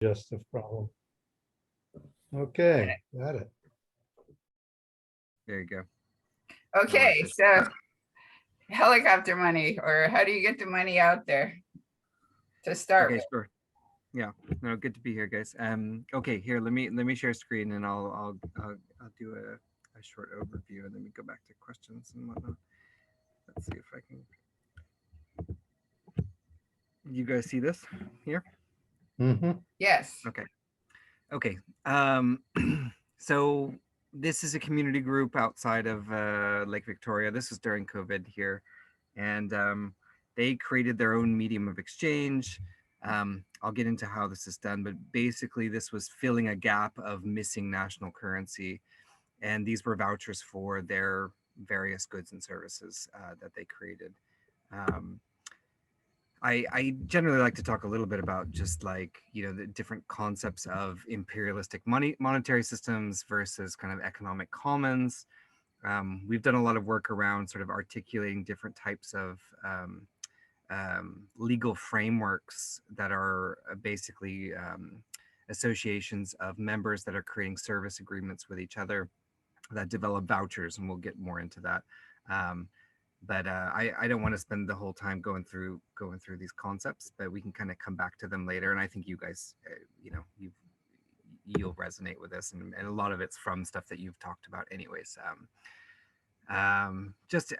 Digestive problem. Okay, got it. There you go. Okay, so helicopter money, or how do you get the money out there to start Okay, with? sure. Yeah, no, good to be here, guys. Okay, here, let me share screen and I'll do a short overview and then we go back to questions and whatnot. Let's see if I can. You guys see this here? Yes. Okay. Okay. So this is a community group outside of Lake Victoria. This was during COVID here, and they created their own medium of exchange. I'll get into how this is done, but basically this was filling a gap of missing national currency, and these were vouchers for their various goods and services that they created. Um, I generally like to talk a little bit about just like, the different concepts of imperialistic monetary systems versus kind of economic commons. We've done a lot of work around sort of articulating different types of legal frameworks that are basically associations of members that are creating service agreements with each other that develop vouchers, and we'll get more into that. Um, but I don't want to spend the whole time going through these concepts, but we can kind of come back to them later. And I think you guys, you'll resonate with this, and a lot of it's from stuff that you've talked about, anyways. Just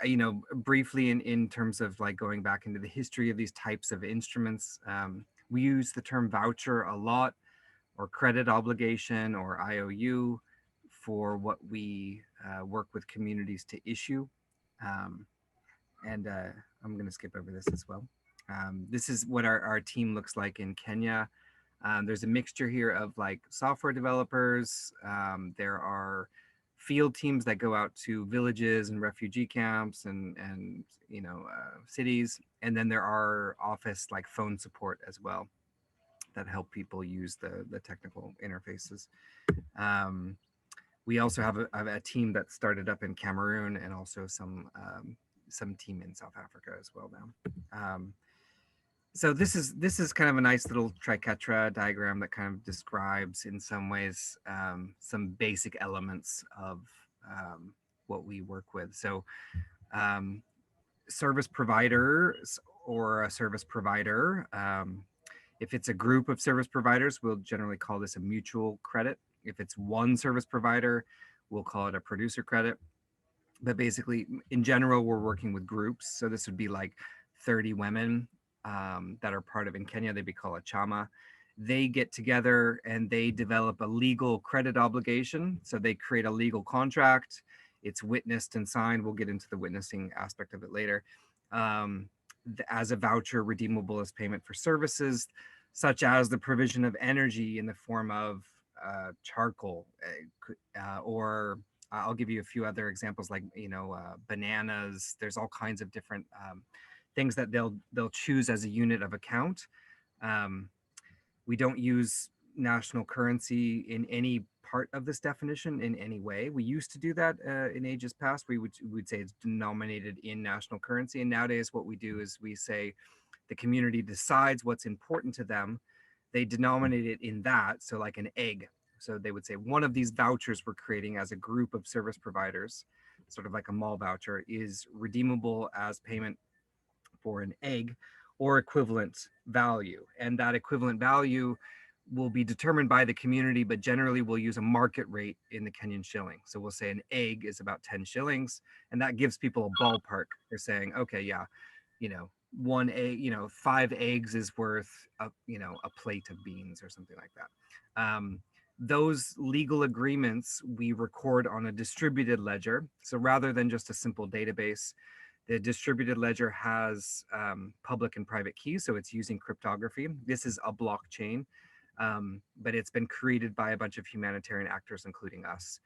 briefly in terms of like going back into the history of these types of instruments, we use the term voucher a lot, or credit obligation, or IOU, for what we work with communities to issue. Um, and I'm going to skip over this as well. This is what our team looks like in Kenya. There's a mixture here of like software developers. There are field teams that go out to villages and refugee camps and cities, and then there are office like phone support as well that help people use the technical interfaces. Um, we also have a team that started up in Cameroon, and also some team in South Africa as well now. So this is kind of a nice little triquetra diagram that kind of describes in some ways some basic elements of what we work with. So um, service providers, or a service provider, if it's a group of service providers, we'll generally call this a mutual credit. If it's one service provider, we'll call it a producer credit. But basically, in general, we're working with groups. So this would be like 30 women that are part of, in Kenya, they'd be called a chama. They get together and they develop a legal credit obligation. So they create a legal contract. It's witnessed and signed. We'll get into the witnessing aspect of it later. As a voucher, redeemable as payment for services, such as the provision of energy in the form of charcoal, or I'll give you a few other examples, like bananas. There's all kinds of different things that they'll choose as a unit of account. We don't use national currency in any part of this definition in any way. We used to do that in ages past. We would say it's denominated in national currency, and nowadays what we do is we say the community decides what's important to them. They denominate it in that, so like an egg. So they would say one of these vouchers we're creating as a group of service providers, sort of like a mall voucher, is redeemable as payment for an egg or equivalent value. And that equivalent value will be determined by the community, but generally we'll use a market rate in the Kenyan shilling. So we'll say an egg is about 10 shillings, and that gives people a ballpark. They're saying, okay, yeah, one egg, 5 eggs is worth a plate of beans or something like that. Those legal agreements we record on a distributed ledger. So rather than just a simple database, the distributed ledger has public and private keys, so it's using cryptography. This is a blockchain, but it's been created by a bunch of humanitarian actors, including us.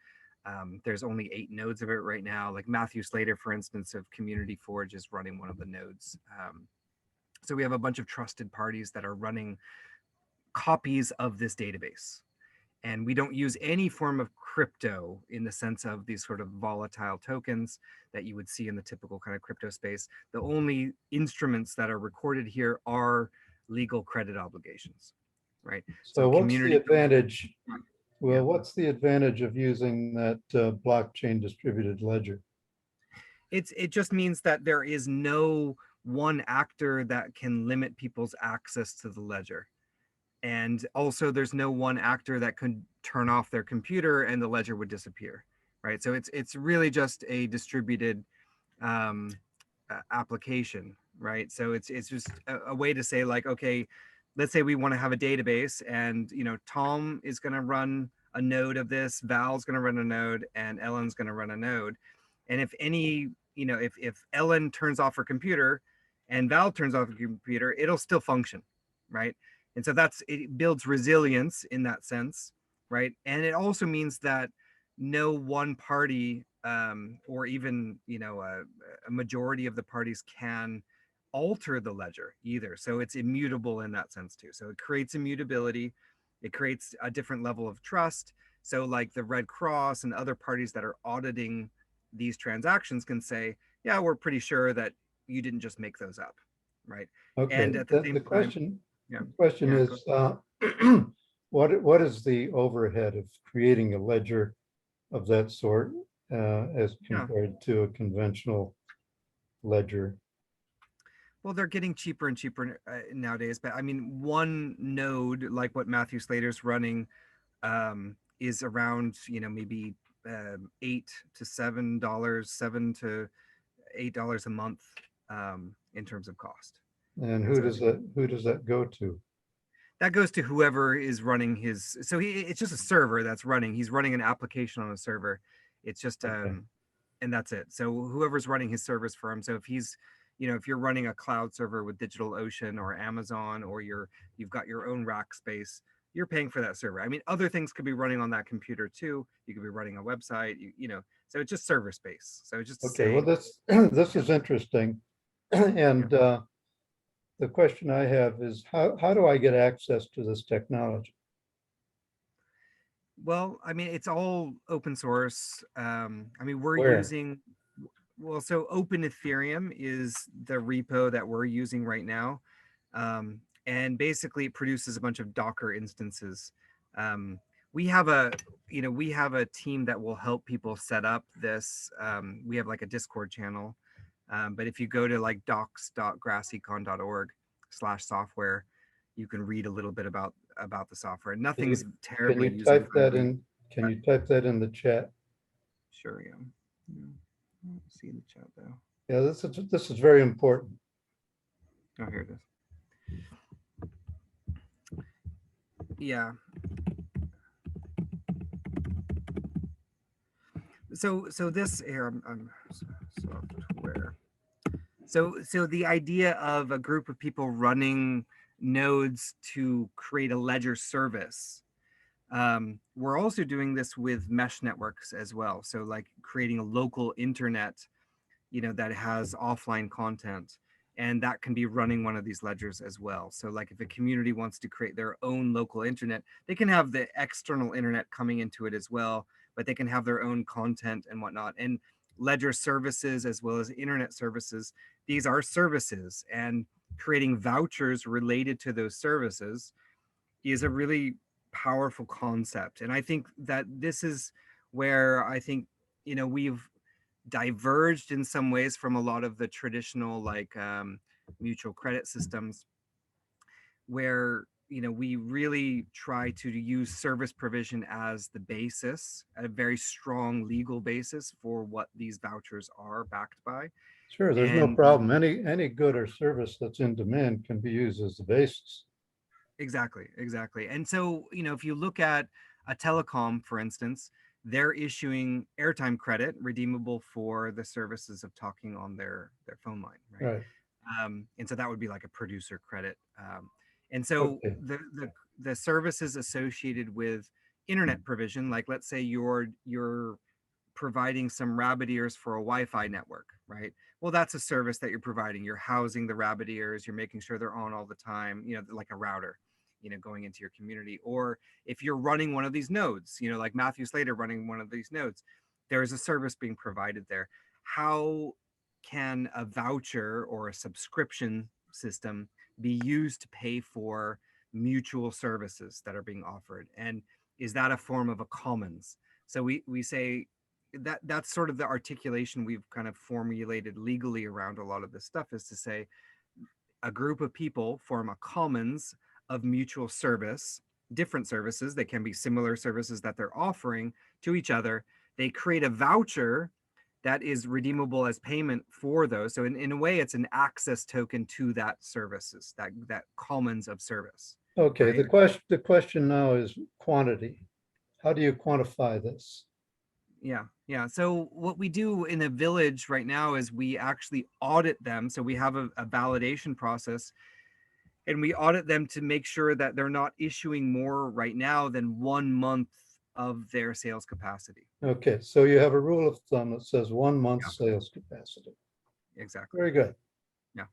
There's only 8 nodes of it right now. Like Matthew Slater, for instance, of Community Forge, is running one of the nodes. So we have a bunch of trusted parties that are running copies of this database. And we don't use any form of crypto in the sense of these sort of volatile tokens that you would see in the typical kind of crypto space. The only instruments that are recorded here are legal credit obligations. right? So what's the community. advantage? Well, Yeah. what's the advantage of using that blockchain distributed ledger? It just means that there is no one actor that can limit people's access to the ledger. And also there's no one actor that could turn off their computer and the ledger would disappear, right? So it's really just a distributed um, application, right? So it's just a way to say like, okay, let's say we want to have a database, and Tom is going to run a node of this, Val's going to run a node, and Ellen's going to run a node. And if any, if Ellen turns off her computer and Val turns off her computer, it'll still function, right? And so it builds resilience in that sense, right? And it also means that no one party, or even a majority of the parties, can alter the ledger either. So it's immutable in that sense too. So it creates immutability. It creates a different level of trust. So like the Red Cross and other parties that are auditing these transactions can say, yeah, we're pretty sure that you didn't just make those up, right? Okay, And at the same the time, question yeah, is, what is the overhead of creating a ledger of that sort as yeah. compared to a conventional ledger? Well, they're getting cheaper and cheaper nowadays. But I mean, one node like what Matthew Slater's running is around, maybe $8 to $7, $7 to $8 a month in terms of cost. And And so who does that go to? that goes to whoever is running his. So it's just a server that's running. He's running an application on a server. It's just Okay. and that's it. So whoever's running his service for him. So if he's, if you're running a cloud server with DigitalOcean or Amazon, or you've got your own rack space, you're paying for that server. I mean, other things could be running on that computer too. You could be running a website, so it's just server space. So just to Okay, well, say, this is interesting. And the question I have is, how do I get access to this technology? well, I mean, it's all open source. I mean, we're Where? using, well, so Open Ethereum is the repo that we're using right now. And basically it produces a bunch of Docker instances. Um, we have a team that will help people set up this. We have like a Discord channel. But if you go to like docs.grassecon.org/software, you can read a little bit about the software. Nothing's Can terribly you user type that friendly. in? Can you type that in the chat? Sure, yeah. I don't see the chat though. Yeah, this is very important. Oh, here it is. Yeah. So this here, I'm software. So the idea of a group of people running nodes to create a ledger service. We're also doing this with mesh networks as well. So like creating a local internet, that has offline content, and that can be running one of these ledgers as well. So like if a community wants to create their own local internet, they can have the external internet coming into it as well, but they can have their own content and whatnot. And ledger services as well as internet services, these are services, and creating vouchers related to those services is a really powerful concept. And I think that this is where I think, we've diverged in some ways from a lot of the traditional like mutual credit systems, where we really try to use service provision as the basis, a very strong legal basis for what these vouchers are backed by. Sure, there's no And problem. Any good or service that's in demand can be used as the basis. exactly. And so if you look at a telecom, for instance, they're issuing airtime credit redeemable for the services of talking on their phone line, right? Right. And so that would be like a producer credit. And so Okay. the services associated with internet provision, like let's say you're providing some rabbit ears for a Wi-Fi network, right? Well, that's a service that you're providing. You're housing the rabbit ears, you're making sure they're on all the time, like a router, going into your community. Or if you're running one of these nodes, like Matthew Slater running one of these nodes, there's a service being provided there. How can a voucher or a subscription system be used to pay for mutual services that are being offered, and is that a form of a commons? So we say that that's sort of the articulation we've kind of formulated legally around a lot of this stuff, is to say a group of people form a commons of mutual service, different services. They can be similar services that they're offering to each other. They create a voucher that is redeemable as payment for those. So in a way, it's an access token to that services, that commons of service. Okay, Right? the question now is quantity. How do you quantify this? Yeah. So what we do in a village right now is we actually audit them. So we have a validation process, and we audit them to make sure that they're not issuing more right now than 1 month of their sales capacity. Okay, so you have a rule of thumb that says 1 month Yeah. sales capacity. Exactly. Very good. Yeah.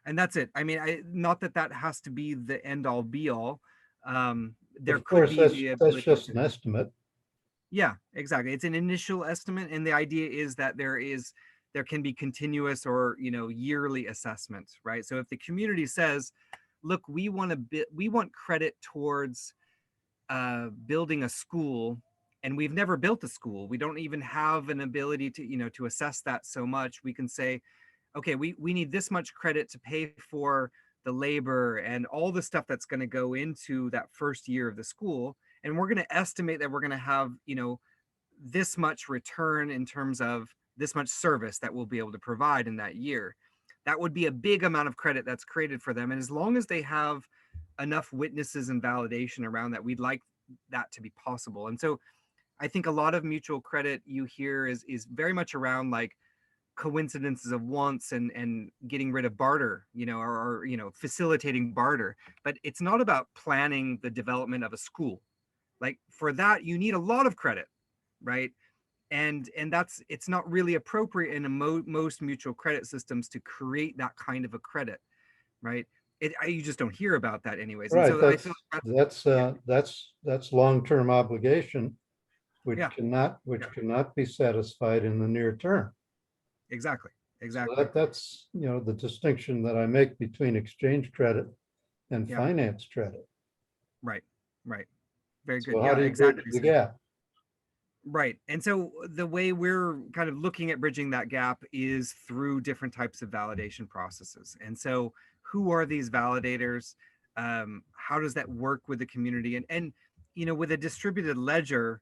And that's it. I mean, not that that has to be the end all be all. There Of could course, be the that's ability just to, an estimate. yeah, exactly. It's an initial estimate. And the idea is that there can be continuous or, yearly assessment, right? So if the community says, look, we want credit towards building a school, and we've never built a school, we don't even have an ability to assess that so much, we can say, okay, we need this much credit to pay for the labor and all the stuff that's going to go into that first year of the school, and we're going to estimate that we're going to have this much return in terms of this much service that we'll be able to provide in that year. That would be a big amount of credit that's created for them, and as long as they have enough witnesses and validation around that, we'd like that to be possible. And so I think a lot of mutual credit you hear is very much around like coincidences of wants and getting rid of barter, or facilitating barter. But it's not about planning the development of a school. Like for that, you need a lot of credit, right? And it's not really appropriate in most mutual credit systems to create that kind of a credit, right? You just don't hear about that anyways. And Right, so I feel like that's long-term obligation, which yeah, cannot be satisfied in the near term. exactly. So Exactly. that's, the distinction that I make between exchange credit and Yeah. finance credit. Right. Right. Very good. So how Yeah, do you bridge exactly. the gap? Right. And so the way we're kind of looking at bridging that gap is through different types of validation processes. And so who are these validators? How does that work with the community? And with a distributed ledger,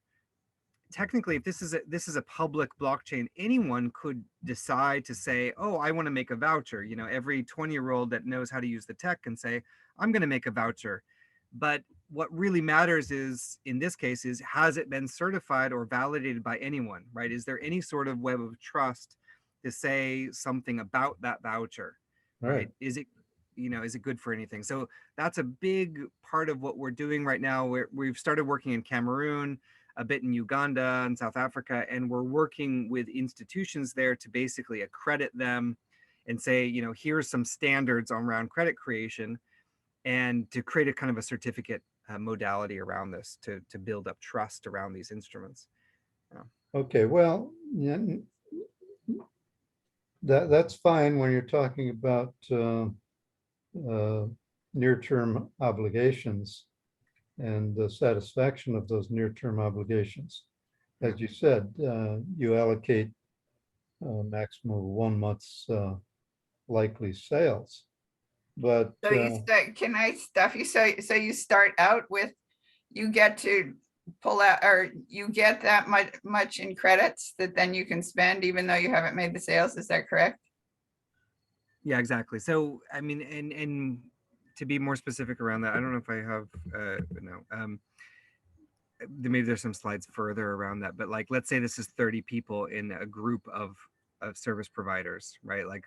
technically, if this is a public blockchain, anyone could decide to say, oh, I want to make a voucher. Every 20-year-old that knows how to use the tech can say, I'm going to make a voucher. But what really matters is, in this case, is has it been certified or validated by anyone, right? Is there any sort of web of trust to say something about that voucher, right? Right. Is it good for anything? So that's a big part of what we're doing right now. We've started working in Cameroon, a bit in Uganda and South Africa, and we're working with institutions there to basically accredit them and say, here's some standards around credit creation, and to create a kind of a certificate modality around this to build up trust around these instruments. Okay, well, yeah, that's fine when you're talking about near-term obligations and the satisfaction of those near-term obligations. As you said, you allocate maximum of 1 month's likely sales. But So can I stuff you? So you start out with, you get to pull out, or you get that much in credits that then you can spend even though you haven't made the sales. Is that correct? Yeah, exactly. So I mean, and to be more specific around that, I don't know if I have no. Maybe there's some slides further around that, but like, let's say this is 30 people in a group of service providers, right? Like,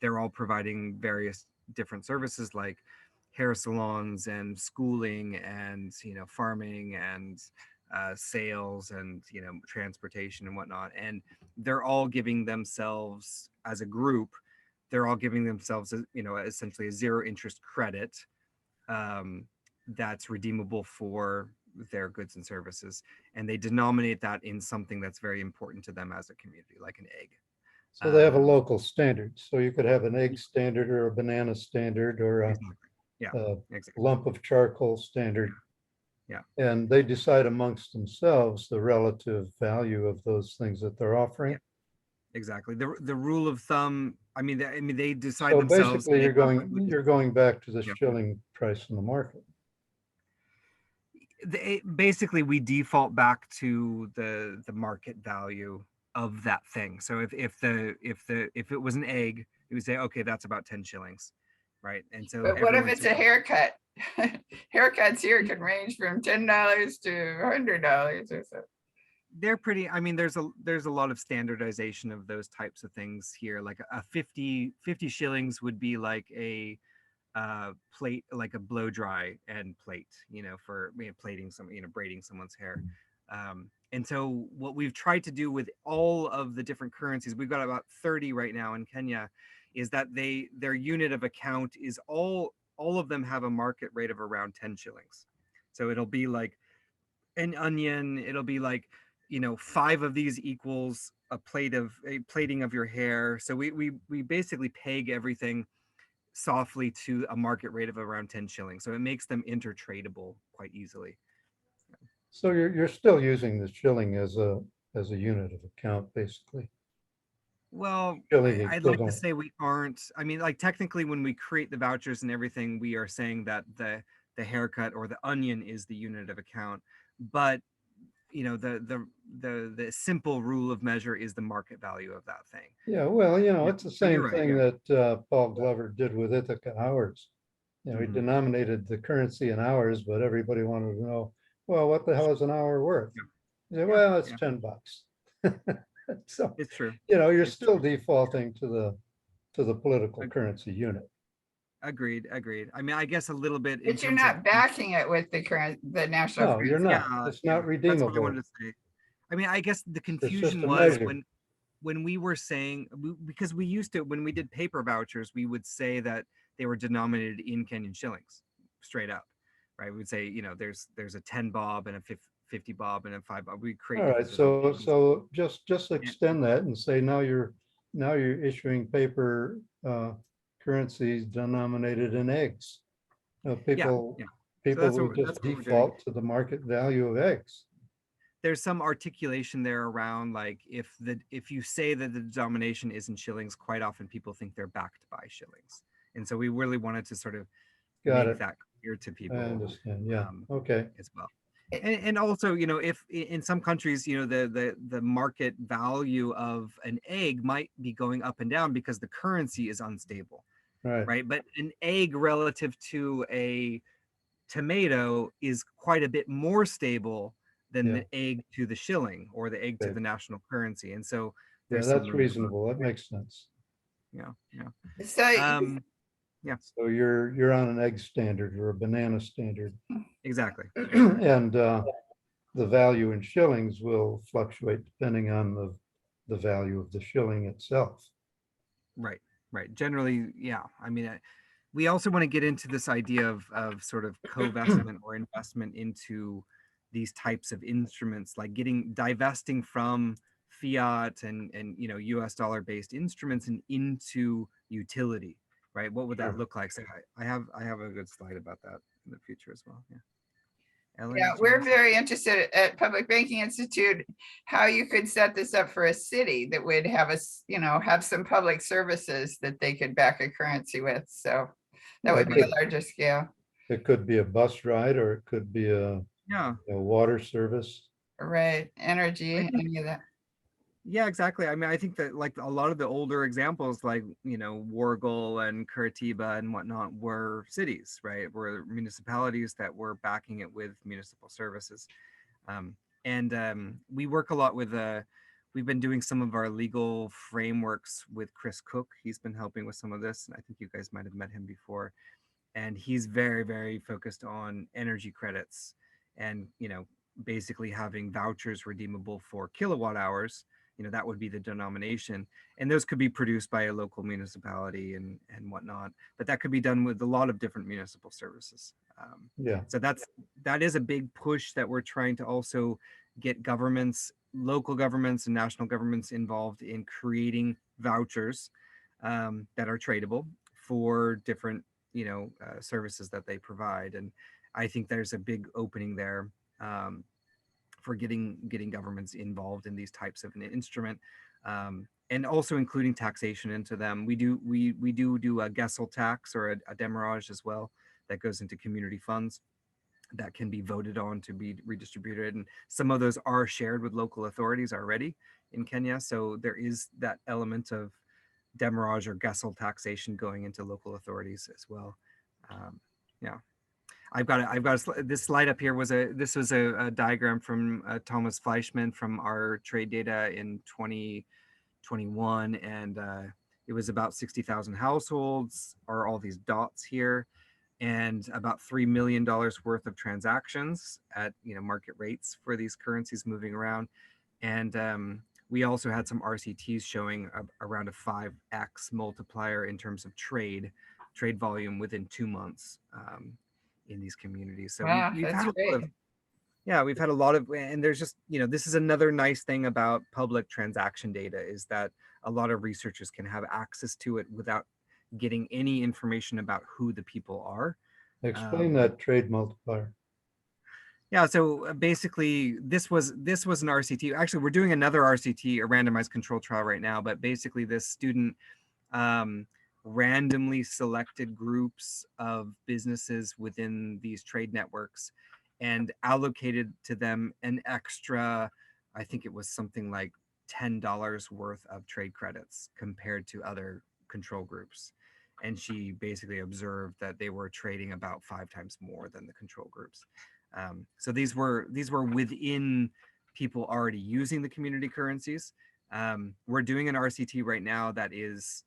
they're all providing various different services like hair salons and schooling and, farming and sales and, transportation and whatnot. And they're all giving themselves as a group, they're all giving themselves, essentially a zero interest credit that's redeemable for their goods and services, and they denominate that in something that's very important to them as a community, like an egg. so they have a local standard. So you could have an egg standard or a banana standard or a Exactly. exactly. lump of charcoal standard. Yeah. And they decide amongst themselves the relative value of those things that they're offering. Exactly. The rule of thumb, I mean, they decide So themselves. basically, and they come up with you're going back to the Yeah. shilling price in the market. Basically we default back to the market value of that thing. So if it was an egg, you would say, okay, that's about 10 shillings, right? And so But what if everyone's it's a haircut? Haircuts here can range from $10 to $100 or so. they're pretty, I mean, there's a lot of standardization of those types of things here. Like a 50 shillings would be like a plate, like a blow dry and plate, for plating some, braiding someone's hair. And so what we've tried to do with all of the different currencies, we've got about 30 right now in Kenya, is that their unit of account is all of them have a market rate of around 10 shillings. So it'll be like an onion, it'll be like, 5 of these equals a plating of your hair. So we basically peg everything softly to a market rate of around 10 shillings. So it makes them intertradable quite easily. So you're still using the shilling as a unit of account, basically. Well, Shilling I'd like to equivalent. say we aren't. I mean, like technically when we create the vouchers and everything, we are saying that the haircut or the onion is the unit of account. But the simple rule of measure is the market value of that thing. Yeah, well, Yeah, it's the but you're same right, thing yeah. that Paul Glover did with Ithaca hours. He Mhm. denominated the currency in hours, but everybody wanted to know, well, what the hell is an hour worth? Yeah. He said, Yeah, well, it's yeah. $10. So, It's true. you're It's still true. defaulting to the political Ag- currency unit. Agreed. I mean, I guess a little bit in But you're terms of, not backing it with the national No, you're currency. not. yeah, It's yeah, not that's what I redeemable. wanted to say. I mean, I guess the It's just confusion a was measure. when we were saying, because we used to, when we did paper vouchers, we would say that they were denominated in Kenyan shillings, straight up, right? We would say, there's a 10 bob and a 50 bob and a 5 bob. We create All right, different so denominations. just Yeah, extend that and say now you're issuing paper currencies denominated in eggs. yeah, People yeah. So that's will what just we're doing. default to the market value of eggs. There's some articulation there around, like, if you say that the denomination is in shillings, quite often people think they're backed by shillings. And so we really wanted to sort of Got make it. that clear to I people understand. Yeah. um, Okay. as well. And also, if in some countries, the market value of an egg might be going up and down because the currency is unstable, All right. right? But an egg relative to a tomato is quite a bit more stable than Yeah. the egg to the shilling or the egg to Okay. the national currency. And so Yeah, there's some that's room reasonable. That makes sense. yeah. So Yeah, So you're on an egg standard or a banana standard, exactly. and the value in shillings will fluctuate depending on the value of the shilling itself. Right. Generally, yeah. I mean, we also want to get into this idea of sort of co-investment or investment into these types of instruments, like divesting from fiat and US dollar based instruments and into utility, right? What would that Sure. look like? So I have a good slide about that in the future as well. Yeah. Ellen, yeah, did you we're want to say- very interested at Public Banking Institute, how you could set this up for a city that would have have some public services that they could back a currency with. So that would be a larger scale. It could be a bus ride, or it could be a Yeah. water service. Right. Energy, any of that. Yeah, exactly. I mean, I think that like a lot of the older examples, like, Wargle and Curitiba and whatnot, were cities, right? Were municipalities that were backing it with municipal services. And we work a lot with, we've been doing some of our legal frameworks with Chris Cook. He's been helping with some of this. And I think you guys might have met him before. And he's very, very focused on energy credits and, basically having vouchers redeemable for kilowatt hours. That would be the denomination, and those could be produced by a local municipality and whatnot, but that could be done with a lot of different municipal services. Yeah. So that is a big push that we're trying to also get governments, local governments and national governments involved in creating vouchers that are tradable for different services that they provide. And I think there's a big opening there for getting governments involved in these types of an instrument, and also including taxation into them. We do a Gessel tax, or a demurrage as well, that goes into community funds that can be voted on to be redistributed. And some of those are shared with local authorities already in Kenya. So there is that element of demurrage or Gessel taxation going into local authorities as well. Yeah. This slide up here was a diagram from Thomas Fleischman from our trade data in 2021, and it was about 60,000 households, are all these dots here, and about $3 million worth of transactions at market rates for these currencies moving around. And we also had some RCTs showing around a 5x multiplier in terms of trade volume within 2 months in these communities. So Wow, we've that's had great. we've had a lot of, and there's just, this is another nice thing about public transaction data, is that a lot of researchers can have access to it without getting any information about who the people are. Explain that trade multiplier. Yeah, so basically this was an RCT. Actually, we're doing another RCT, a randomized control trial right now, but basically this student randomly selected groups of businesses within these trade networks and allocated to them an extra, I think it was something like $10 worth of trade credits compared to other control groups. And she basically observed that they were trading about 5 times more than the control groups. So these were within people already using the community currencies. We're doing an RCT right now that is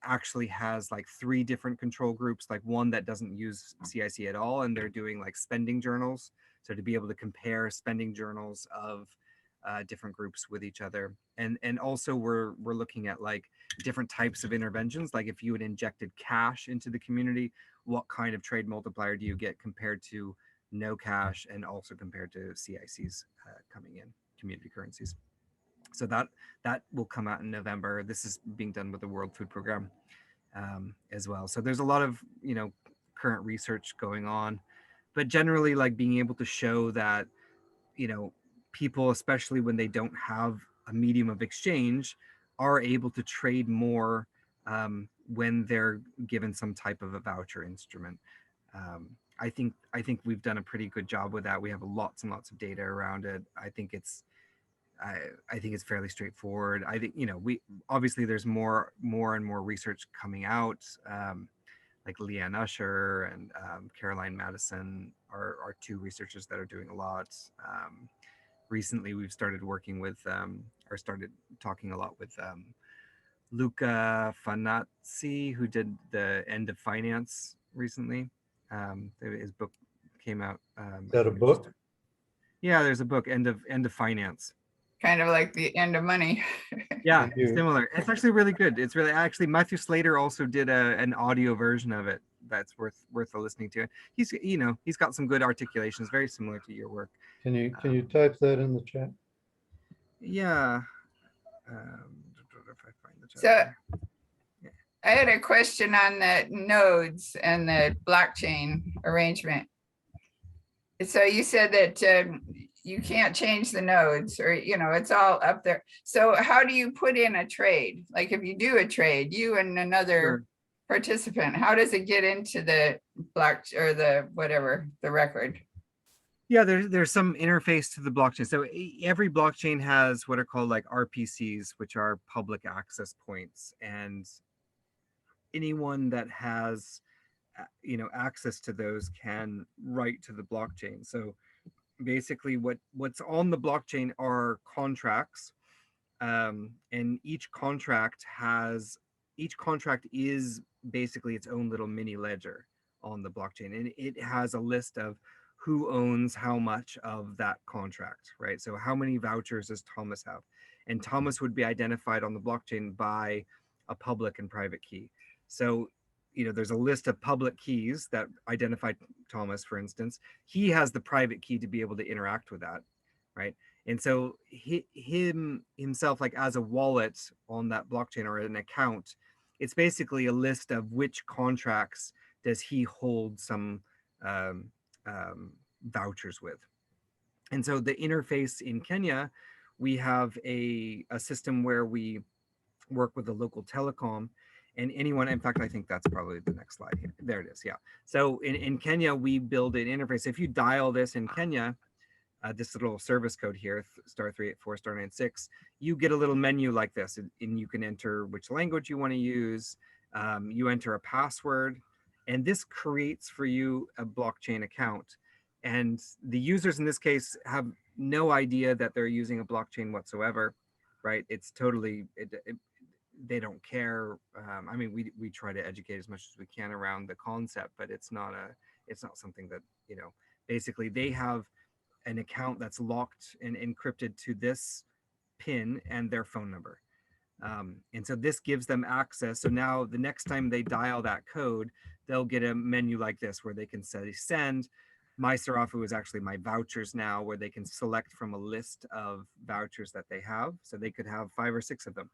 actually has like 3 different control groups, like one that doesn't use CIC at all, and they're doing like spending journals. So to be able to compare spending journals of different groups with each other. And also we're looking at like different types of interventions. Like if you had injected cash into the community, what kind of trade multiplier do you get compared to no cash, and also compared to CICs coming in, community currencies. So that will come out in November. This is being done with the World Food Program as well. So there's a lot of current research going on, but generally like being able to show that people, especially when they don't have a medium of exchange, are able to trade more when they're given some type of a voucher instrument. I think we've done a pretty good job with that. We have lots and lots of data around it. I think it's fairly straightforward. I think we obviously there's more and more research coming out. Like Leanne Usher and Caroline Madison are 2 researchers that are doing a lot. Recently, we've started working with or started talking a lot with Luca Fanazzi, who did the End of Finance recently. His book came out. Is that a book? Yeah, there's a book, End of Finance. Kind of like the end of money. Yeah, similar. It's actually really good. It's really, actually, Matthew Slater also did an audio version of it that's worth listening to. He's got some good articulations, very similar to your work. Can you type that in the chat? Yeah. If I find the chat. So I had a question on the nodes and the blockchain arrangement. So you said that you can't change the nodes, or it's all up there. So how do you put in a trade? Like if you do a trade, you and another participant, how does it get into the block or the whatever, the record? Yeah, there's some interface to the blockchain. So every blockchain has what are called like RPCs, which are public access points, and anyone that has access to those can write to the blockchain. So basically what's on the blockchain are contracts, and each contract is basically its own little mini ledger on the blockchain, and it has a list of who owns how much of that contract, right? So how many vouchers does Thomas have? And Thomas would be identified on the blockchain by a public and private key. So there's a list of public keys that identify Thomas, for instance. He has the private key to be able to interact with that, right? And so himself, like as a wallet on that blockchain or an account, it's basically a list of which contracts does he hold some vouchers with. And so the interface in Kenya, we have a system where we work with a local telecom, and anyone, in fact, I think that's probably the next slide here. There it is, yeah. So in Kenya, we build an interface. If you dial this in Kenya, this little service code here, *384 *96, you get a little menu like this, and you can enter which language you want to use. You enter a password, and this creates for you a blockchain account. And the users in this case have no idea that they're using a blockchain whatsoever, right? It's totally, they don't care. I mean, we try to educate as much as we can around the concept, but it's not something that, you know, basically they have an account that's locked and encrypted to this PIN and their phone number. And so this gives them access. So now the next time they dial that code, they'll get a menu like this where they can say send. My Sarafu is actually my vouchers now, where they can select from a list of vouchers that they have. So they could have 5 or 6 of them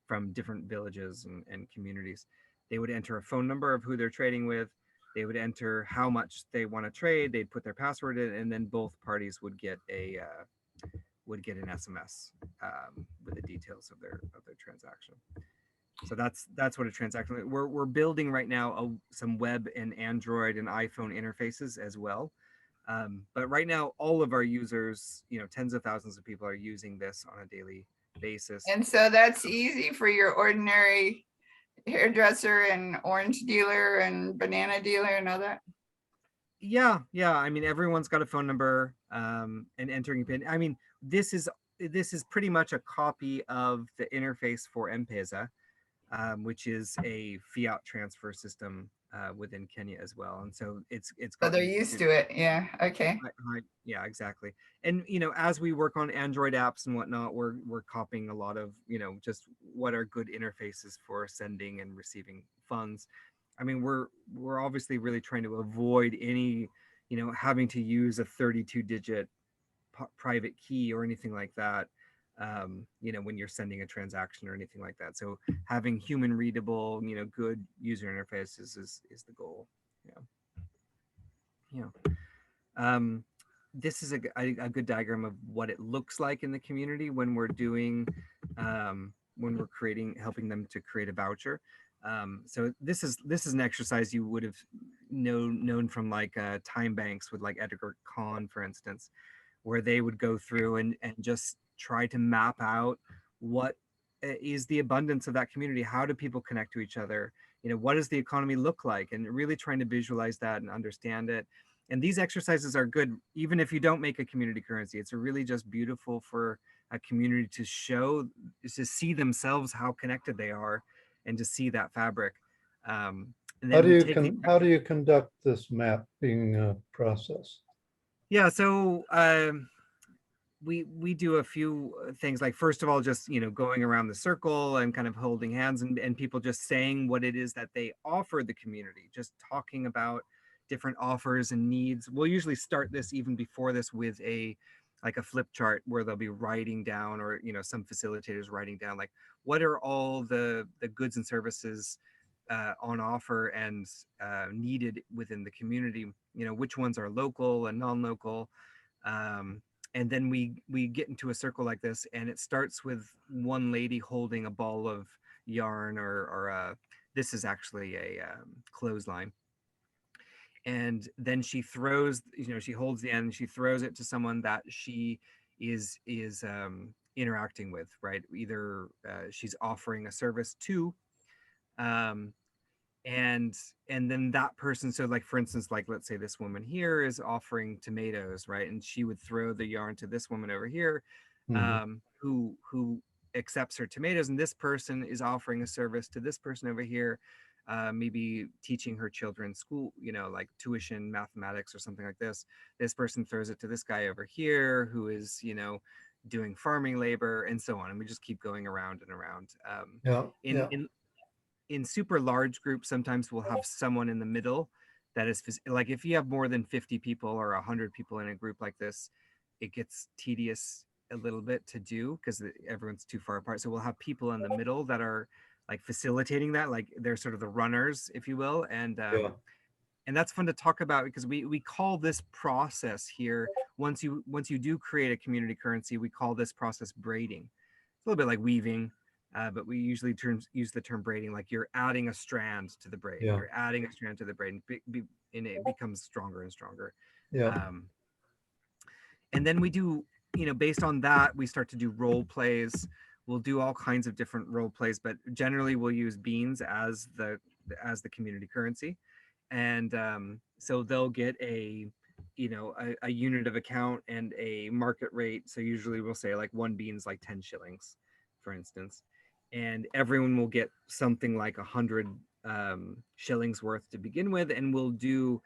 from different villages and communities. They would enter a phone number of who they're trading with. They would enter how much they want to trade. They'd put their password in, and then both parties would get an SMS with the details of their transaction. So that's what a transaction is. We're building right now some web and Android and iPhone interfaces as well. But right now, all of our users, you know, tens of thousands of people are using this on a daily basis. And so that's easy for your ordinary hairdresser and orange dealer and banana dealer and all that. Yeah. I mean, everyone's got a phone number and entering a PIN. I mean, this is pretty much a copy of the interface for M-Pesa, which is a fiat transfer system within Kenya as well. And so it's So they're used to it. Yeah. Okay. Yeah, exactly. And, you know, as we work on Android apps and whatnot, we're copying a lot of, you know, just what are good interfaces for sending and receiving funds. I mean, we're obviously really trying to avoid any, you know, having to use a 32-digit private key or anything like that, you know, when you're sending a transaction or anything like that. So having human readable, you know, good user interfaces is the goal. This is a good diagram of what it looks like in the community when we're doing, when we're helping them to create a voucher. So this is an exercise you would have known from like time banks with like Edgar Kahn, for instance, where they would go through and just try to map out what is the abundance of that community. How do people connect to each other? You know, what does the economy look like? And really trying to visualize that and understand it. And these exercises are good, even if you don't make a community currency. It's really just beautiful for a community to see themselves how connected they are, and to see that fabric. And then how do you conduct this mapping process? Yeah, so we do a few things, like first of all, just, you know, going around the circle and kind of holding hands, and people just saying what it is that they offer the community, just talking about different offers and needs. We'll usually start this even before this with a flip chart where they'll be writing down, or, you know, some facilitators writing down, like, what are all the goods and services on offer and needed within the community, you know, which ones are local and non-local. And then we get into a circle like this, and it starts with one lady holding a ball of yarn, or this is actually a clothesline. And then she throws, you know, she holds the end and she throws it to someone that she is interacting with, right? Either she's offering a service to, and then that person, so like, for instance, like, let's say this woman here is offering tomatoes, right? And she would throw the yarn to this woman over here, who accepts her tomatoes, and this person is offering a service to this person over here, maybe teaching her children school, you know, like tuition, mathematics, or something like this. This person throws it to this guy over here who is, you know, doing farming labor, and so on. And we just keep going around and around. In super large groups, sometimes we'll have someone in the middle that is, like, if you have more than 50 people or 100 people in a group like this, it gets tedious a little bit to do because everyone's too far apart. So we'll have people in the middle that are like facilitating that, like they're sort of the runners, if you will. And and that's fun to talk about because we call this process here, once you do create a community currency, we call this process braiding. It's a little bit like weaving, but we usually use the term braiding, like you're adding a strand to the braid. Yeah. You're adding a strand to the braid, and it becomes stronger and stronger. Yeah. And then we do, based on that, we start to do role plays. We'll do all kinds of different role plays, but generally we'll use beans as the community currency. And so they'll get a unit of account and a market rate. So usually we'll say like one bean's like 10 shillings, for instance, and everyone will get something like 100 shillings worth to begin with, and we'll do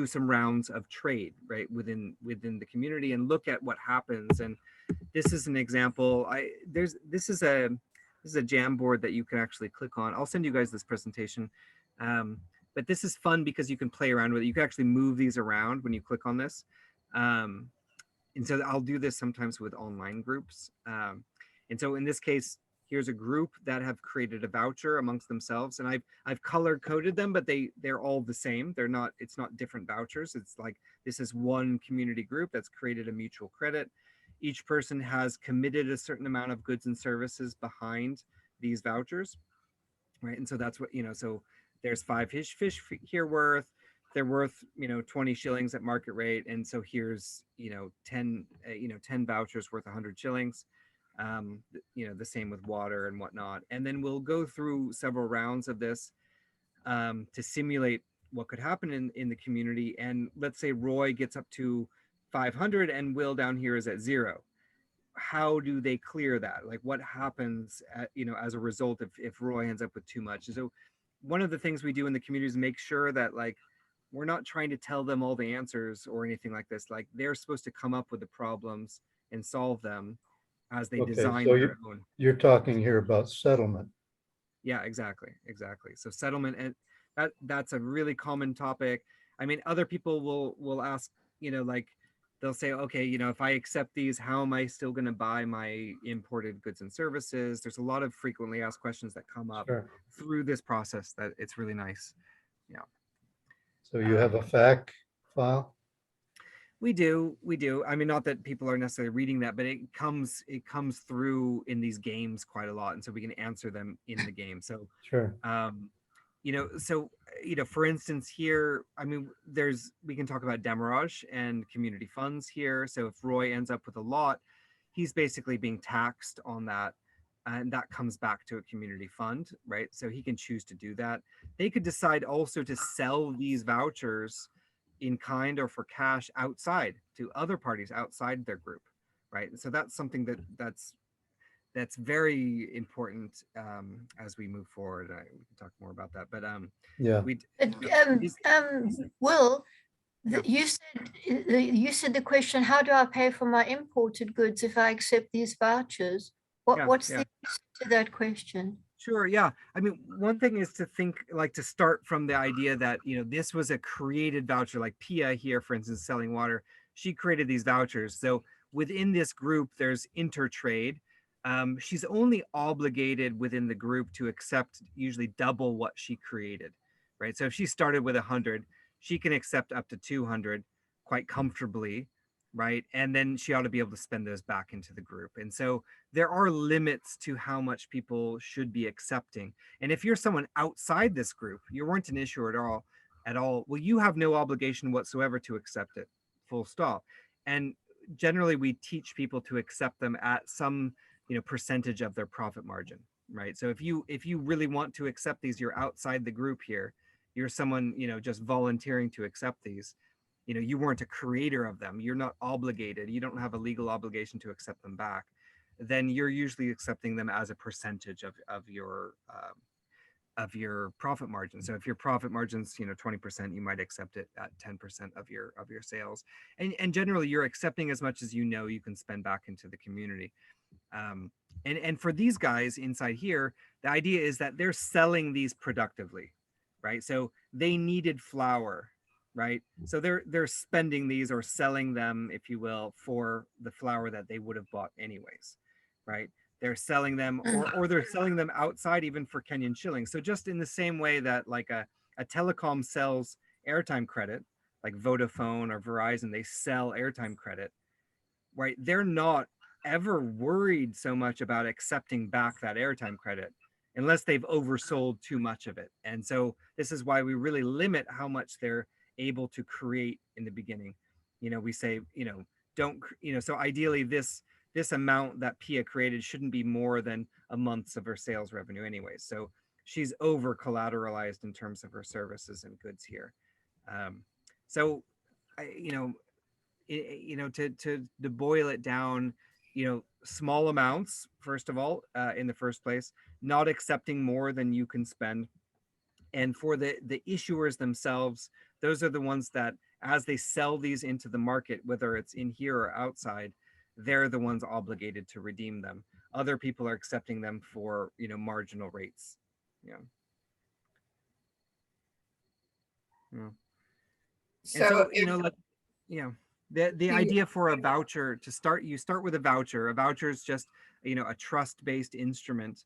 some rounds of trade, right, within the community, and look at what happens. And this is an example. This is a Jamboard that you can actually click on. I'll send you guys this presentation. But this is fun because you can play around with it. You can actually move these around when you click on this. And so I'll do this sometimes with online groups. And so in this case, here's a group that have created a voucher amongst themselves, and I've color coded them, but they're all the same. It's not different vouchers. It's like, this is one community group that's created a mutual credit. Each person has committed a certain amount of goods and services behind these vouchers, right? And so that's what, so there's 5 fish here worth, they're worth 20 shillings at market rate, and so here's 10 vouchers worth 100 shillings. The same with water and whatnot. And then we'll go through several rounds of this to simulate what could happen in the community. And let's say Roy gets up to 500 and Will down here is at 0. How do they clear that? Like, what happens as a result if Roy ends up with too much? And so one of the things we do in the community is make sure that, like, we're not trying to tell them all the answers or anything like this. Like, they're supposed to come up with the problems and solve them as they design so their own. you're talking here about settlement. Yeah, exactly. So settlement, and that's a really common topic. I mean, other people will ask, like, they'll say, okay, if I accept these, how am I still going to buy my imported goods and services? There's a lot of frequently asked questions that come up through this process that it's really nice. Yeah. So you have a FAQ file? We do. I mean, not that people are necessarily reading that, but it comes through in these games quite a lot, and so we can answer them in the game. So Sure. For instance, here, I mean, we can talk about demurrage and community funds here. So if Roy ends up with a lot, he's basically being taxed on that, and that comes back to a community fund, right? So he can choose to do that. They could decide also to sell these vouchers in kind or for cash outside to other parties outside their group, right? And so that's something that's very important as we move forward. We can talk more about that, but yeah. Will, Yeah. you said the question, how do I pay for my imported goods if I accept these vouchers? What's the answer to that question? Sure. Yeah. I mean, one thing is to think, like, to start from the idea that, this was a created voucher, like Pia here, for instance, selling water. She created these vouchers. So within this group, there's intertrade. She's only obligated within the group to accept usually double what she created, right? So if she started with 100, she can accept up to 200 quite comfortably, right? And then she ought to be able to spend those back into the group. And so there are limits to how much people should be accepting. And if you're someone outside this group, you weren't an issuer at all, well, you have no obligation whatsoever to accept it, full stop. And generally we teach people to accept them at some, percentage of their profit margin, right? So if you really want to accept these, you're outside the group here, you're someone, just volunteering to accept these, you weren't a creator of them, you're not obligated, you don't have a legal obligation to accept them back, then you're usually accepting them as a percentage of your profit margin. So if your profit margin's 20%, you might accept it at 10% of your sales, and generally you're accepting as much as you can spend back into the community. And for these guys inside here, the idea is that they're selling these productively, right? So they needed flour, right? So they're spending these or selling them, if you will, for the flour that they would have bought anyways, right? They're selling them, or they're selling them outside even for Kenyan shillings. So just in the same way that like a a telecom sells airtime credit, like Vodafone or Verizon, they sell airtime credit, right? They're not ever worried so much about accepting back that airtime credit unless they've oversold too much of it. And so this is why we really limit how much they're able to create in the beginning. We say, don't, so ideally this amount that Pia created shouldn't be more than a month's of her sales revenue anyway. So she's over collateralized in terms of her services and goods here. So, to boil it down, small amounts, first of all, in the first place, not accepting more than you can spend. And for the issuers themselves, those are the ones that, as they sell these into the market, whether it's in here or outside, they're the ones obligated to redeem them. Other people are accepting them for, marginal rates. Yeah. So, the idea for a voucher you start with a voucher. A voucher is just, a trust-based instrument.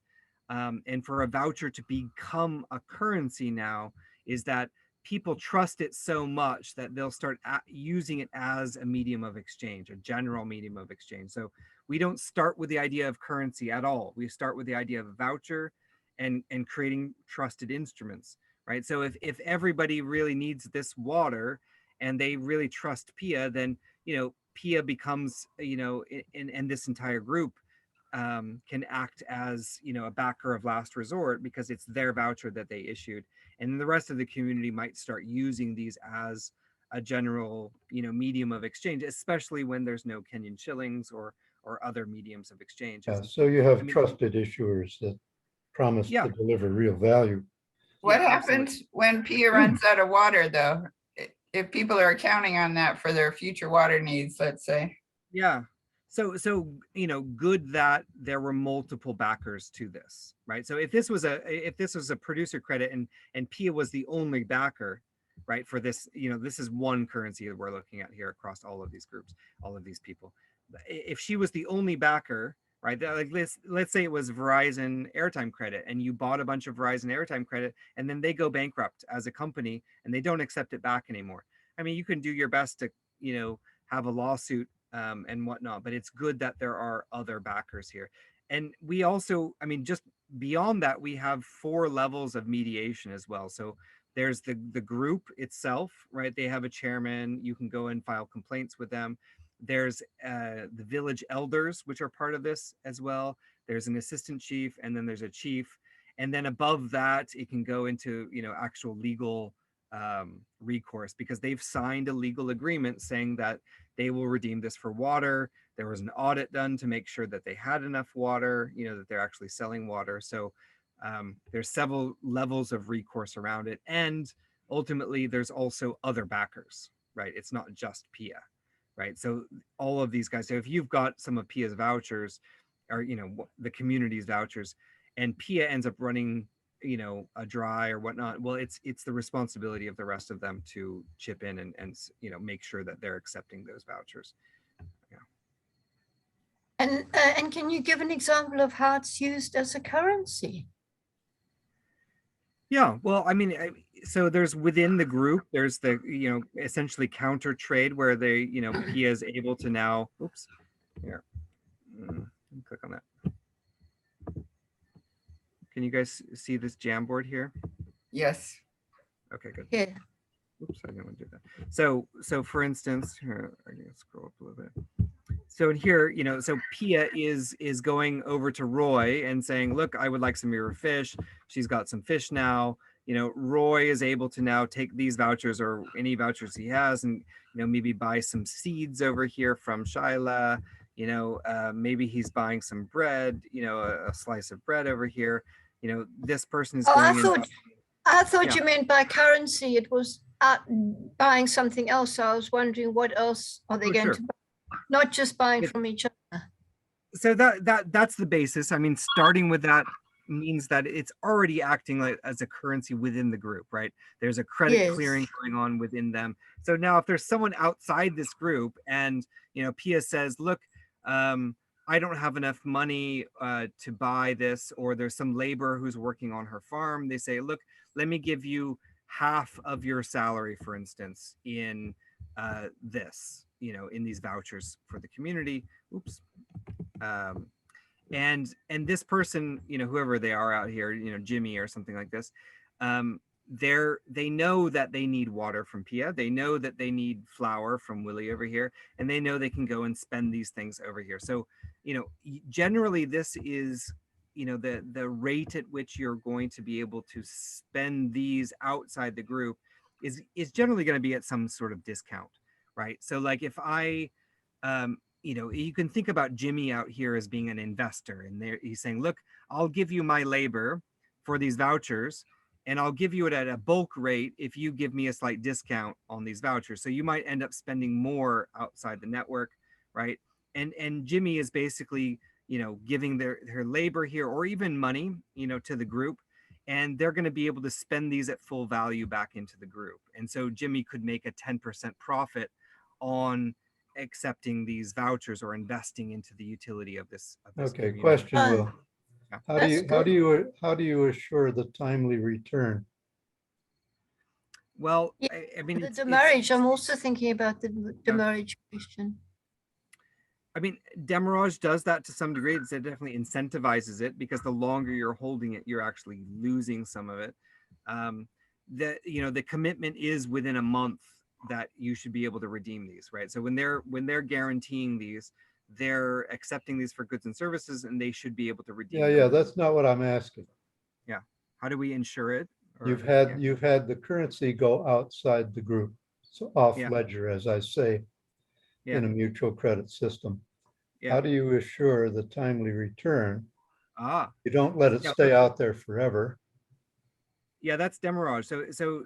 And for a voucher to become a currency now is that people trust it so much that they'll start using it as a medium of exchange, a general medium of exchange. So we don't start with the idea of currency at all. We start with the idea of a voucher and creating trusted instruments, right? So if everybody really needs this water and they really trust Pia, then, Pia becomes, and this entire group can act as, a backer of last resort because it's their voucher that they issued. And the rest of the community might start using these as a general, medium of exchange, especially when there's no Kenyan shillings or other mediums of exchange. Yeah, so you have trusted issuers that promise to deliver real value. What happens when Pia runs out of water, though? If people are counting on that for their future water needs, let's say. Yeah. So good that there were multiple backers to this, right? So if this was a producer credit and Pia was the only backer, right, for this, this is one currency that we're looking at here across all of these groups, all of these people. If she was the only backer, right, like let's say it was Verizon airtime credit and you bought a bunch of Verizon airtime credit and then they go bankrupt as a company and they don't accept it back anymore. I mean, you can do your best to, have a lawsuit and whatnot, but it's good that there are other backers here. And we also, just beyond that, we have 4 levels of mediation as well. So there's the group itself, right? They have a chairman. You can go and file complaints with them. There's the village elders, which are part of this as well. There's an assistant chief, and then there's a chief. And then above that, it can go into, actual legal recourse because they've signed a legal agreement saying that they will redeem this for water. There was an audit done to make sure that they had enough water, that they're actually selling water. So there's several levels of recourse around it. And ultimately, there's also other backers, right? It's not just Pia, right? So all of these guys, so if you've got some of Pia's vouchers or, the community's vouchers and Pia ends up running, a dry or whatnot, well, it's the responsibility of the rest of them to chip in and make sure that they're accepting those vouchers. Yeah. And can you give an example of how it's used as a currency? Yeah, well, so there's within the group, there's the, essentially counter trade where they, Pia is able to now, oops, here, click on that. Can you guys see this Jamboard here? Yes. Okay, good. Yeah. Oops, I didn't want to do that. So for instance, here, I'm gonna scroll up a little bit. So in here, so Pia is going over to Roy and saying, look, I would like some of your fish. She's got some fish now. Roy is able to now take these vouchers or any vouchers he has and, maybe buy some seeds over here from Shyla. Maybe he's buying some bread, a slice of bread over here. This person is going I thought you meant by currency, it was buying something else. So I was wondering what else are they going to buy? Not just buying from each other. So that's the basis. Starting with that means that it's already acting like as a currency within the group, right? There's a credit clearing going on within them. So now if there's someone outside this group and, Pia says, look, I don't have enough money to buy this, or there's some laborer who's working on her farm. They say, look, let me give you half of your salary, for instance, in this, in these vouchers for the community. Oops. And this person, whoever they are out here, Jimmy or something like this, they know that they need water from Pia. They know that they need flour from Willie over here, and they know they can go and spend these things over here. So, generally this is, the rate at which you're going to be able to spend these outside the group is generally going to be at some sort of discount, right? So like if I, you can think about Jimmy out here as being an investor, and he's saying, look, I'll give you my labor for these vouchers, and I'll give you it at a bulk rate if you give me a slight discount on these vouchers. So you might end up spending more outside the network, right? And Jimmy is basically, giving their labor here, or even money, to the group, and they're going to be able to spend these at full value back into the group. And so Jimmy could make a 10% profit on accepting these vouchers or investing into the utility of this. Okay, community. question, Will. Yeah. How do you assure the timely return? Well, Yeah, I mean, The it's, demurrage, I'm also thinking about the Yeah. demurrage question. I mean, demurrage does that to some degree. It definitely incentivizes it, because the longer you're holding it, you're actually losing some of it. The commitment is within a month that you should be able to redeem these, right? So when they're guaranteeing these, they're accepting these for goods and services, and they should be able to redeem. Yeah, that's not what I'm asking. Yeah. How do we ensure it? You've had the currency go outside the group, so off ledger, as I say, in a mutual credit system. How do you assure the timely return? You don't let it stay out there forever. Yeah, that's demurrage. So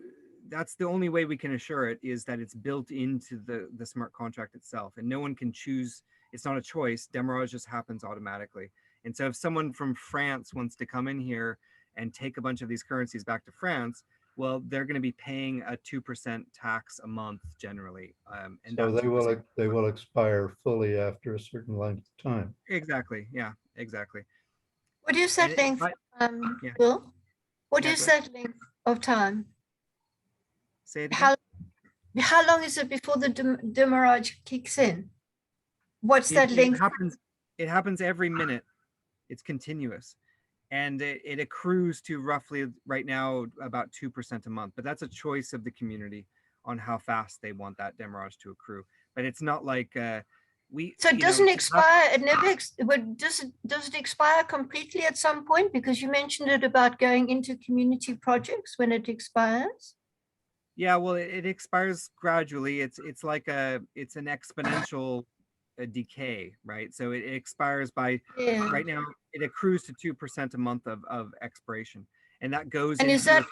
that's the only way we can assure it, is that it's built into the smart contract itself, and no one can choose. It's not a choice. Demurrage just happens automatically. And so if someone from France wants to come in here and take a bunch of these currencies back to France, well, they're going to be paying a 2% tax a month generally. And So that they will expire fully after a certain length of time. Exactly. Yeah, exactly. What is that length, yeah. Will? What Yeah, is go ahead. that length of time? Say it again. How long is it before the demurrage kicks in? What's that length? It happens every minute. It's continuous. And it accrues to roughly right now about 2% a month. But that's a choice of the community on how fast they want that demurrage to accrue. But it's not like So it doesn't expire. It never. Does it expire completely at some point? Because you mentioned it about going into community projects when it expires. Yeah, well, it expires gradually. It's like it's an exponential decay, right? So it expires by right now. It accrues to 2% a month of expiration, and that goes. And is that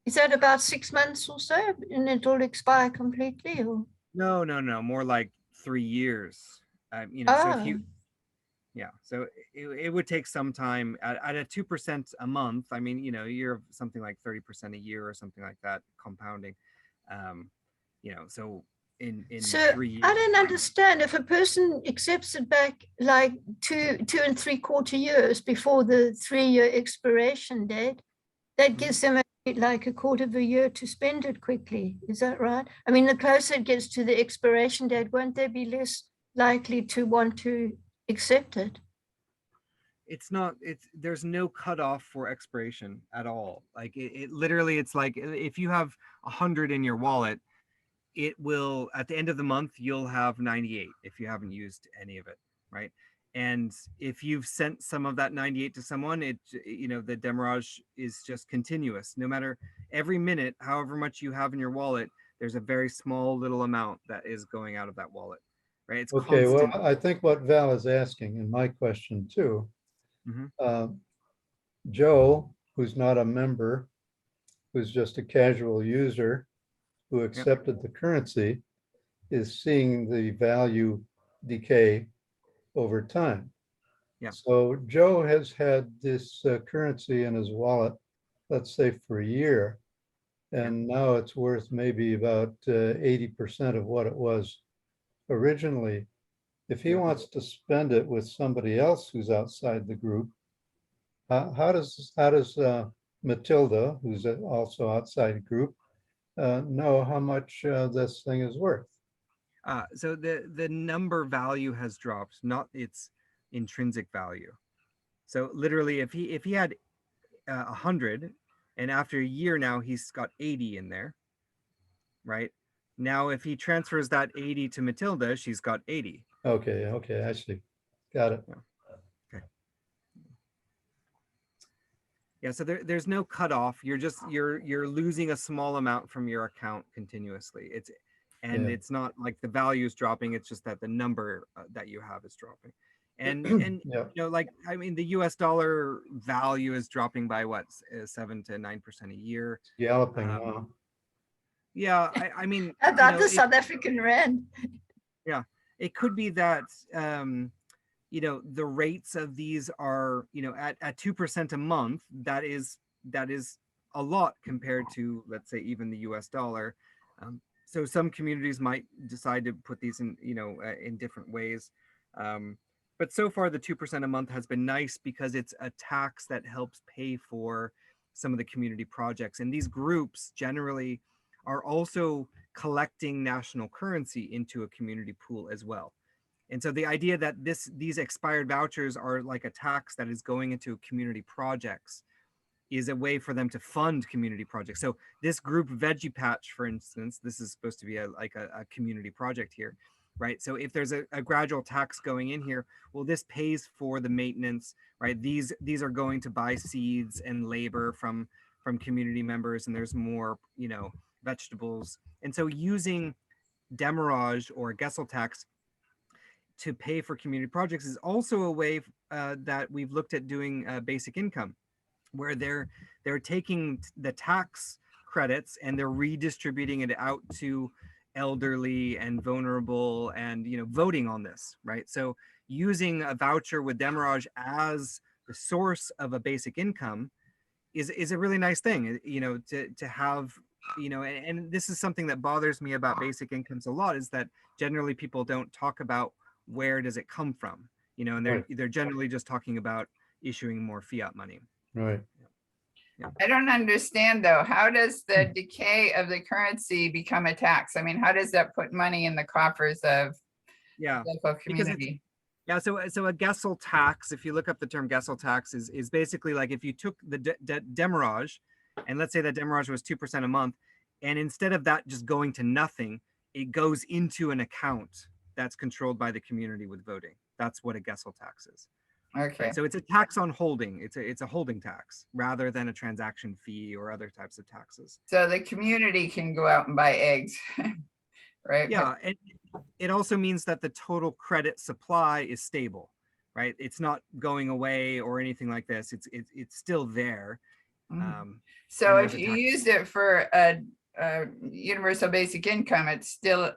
is that about 6 months or so, and it'll expire completely? Or no, more like 3 years. So if you, so it would take some time at a 2% a month. I mean, you're something like 30% a year or something like that, compounding. So in so 3 years. I don't understand, if a person accepts it back like 2 3/4 years before the 3-year expiration date, that gives them like a quarter of a year to spend it quickly. Is that right? I mean, the closer it gets to the expiration date, won't they be less likely to want to accept it? There's no cutoff for expiration at all. Like it literally, it's like if you have 100 in your wallet, it will, at the end of the month, you'll have 98 if you haven't used any of it, right? And if you've sent some of that 98 to someone, the demurrage is just continuous. No matter every minute, however much you have in your wallet, there's a very small little amount that is going out of that wallet, right? It's okay. constant. Well, I think what Val is asking, and my question too, Joe, who's not a member, who's just a casual user who accepted the currency, is seeing the value decay over time. Yeah. So Joe has had this currency in his wallet, let's say for a year, and now it's worth maybe about 80% of what it was originally. If he wants to spend it with somebody else who's outside the group, how does Matilda, who's also outside group, know how much this thing is worth? So the number value has dropped, not its intrinsic value. So literally, if he had 100, and after a year now he's got 80 in there, right? Now if he transfers that 80 to Matilda, she's got 80. Okay, I see. Got it. Okay. Yeah, so there's no cutoff. You're losing a small amount from your account continuously. It's not like the value is dropping. It's just that the number that you have is dropping. And Yeah. like, I mean, the US dollar value is dropping by what, 7 to 9% a year. Galloping now. Yeah, I mean, How about the it, South African rand? yeah, it could be that the rates of these are, at 2% a month. That is a lot compared to, let's say, even the US dollar. So some communities might decide to put these in, in different ways. But so far, the 2% a month has been nice because it's a tax that helps pay for some of the community projects. And these groups generally are also collecting national currency into a community pool as well. And so the idea that these expired vouchers are like a tax that is going into community projects is a way for them to fund community projects. So this group Veggie Patch, for instance, this is supposed to be a community project here, right? So if there's a gradual tax going in here, well, this pays for the maintenance, right? These are going to buy seeds and labor from community members, and there's more, vegetables. And so using demurrage or Gessel tax to pay for community projects is also a way that we've looked at doing basic income, where they're taking the tax credits and they're redistributing it out to elderly and vulnerable and voting on this, right? So using a voucher with demurrage as the source of a basic income is a really nice thing, to have, and this is something that bothers me about basic incomes a lot, is that generally people don't talk about where does it come from, and they're generally just talking about issuing more fiat money. Right. Yeah. I don't understand though. How does the decay of the currency become a tax? I mean, how does that put money in the coffers of local community? Yeah, so a Gessel tax, if you look up the term Gessel tax, is basically like if you took the demurrage, and let's say that demurrage was 2% a month, and instead of that just going to nothing, it goes into an account that's controlled by the community with voting. That's what a Gessel tax is. Okay. Right? So it's a tax on holding. It's a holding tax rather than a transaction fee or other types of taxes. So the community can go out and buy eggs, right? Yeah, and it also means that the total credit supply is stable, right? It's not going away or anything like this. It's still there. So if you use it for a universal basic income, it's still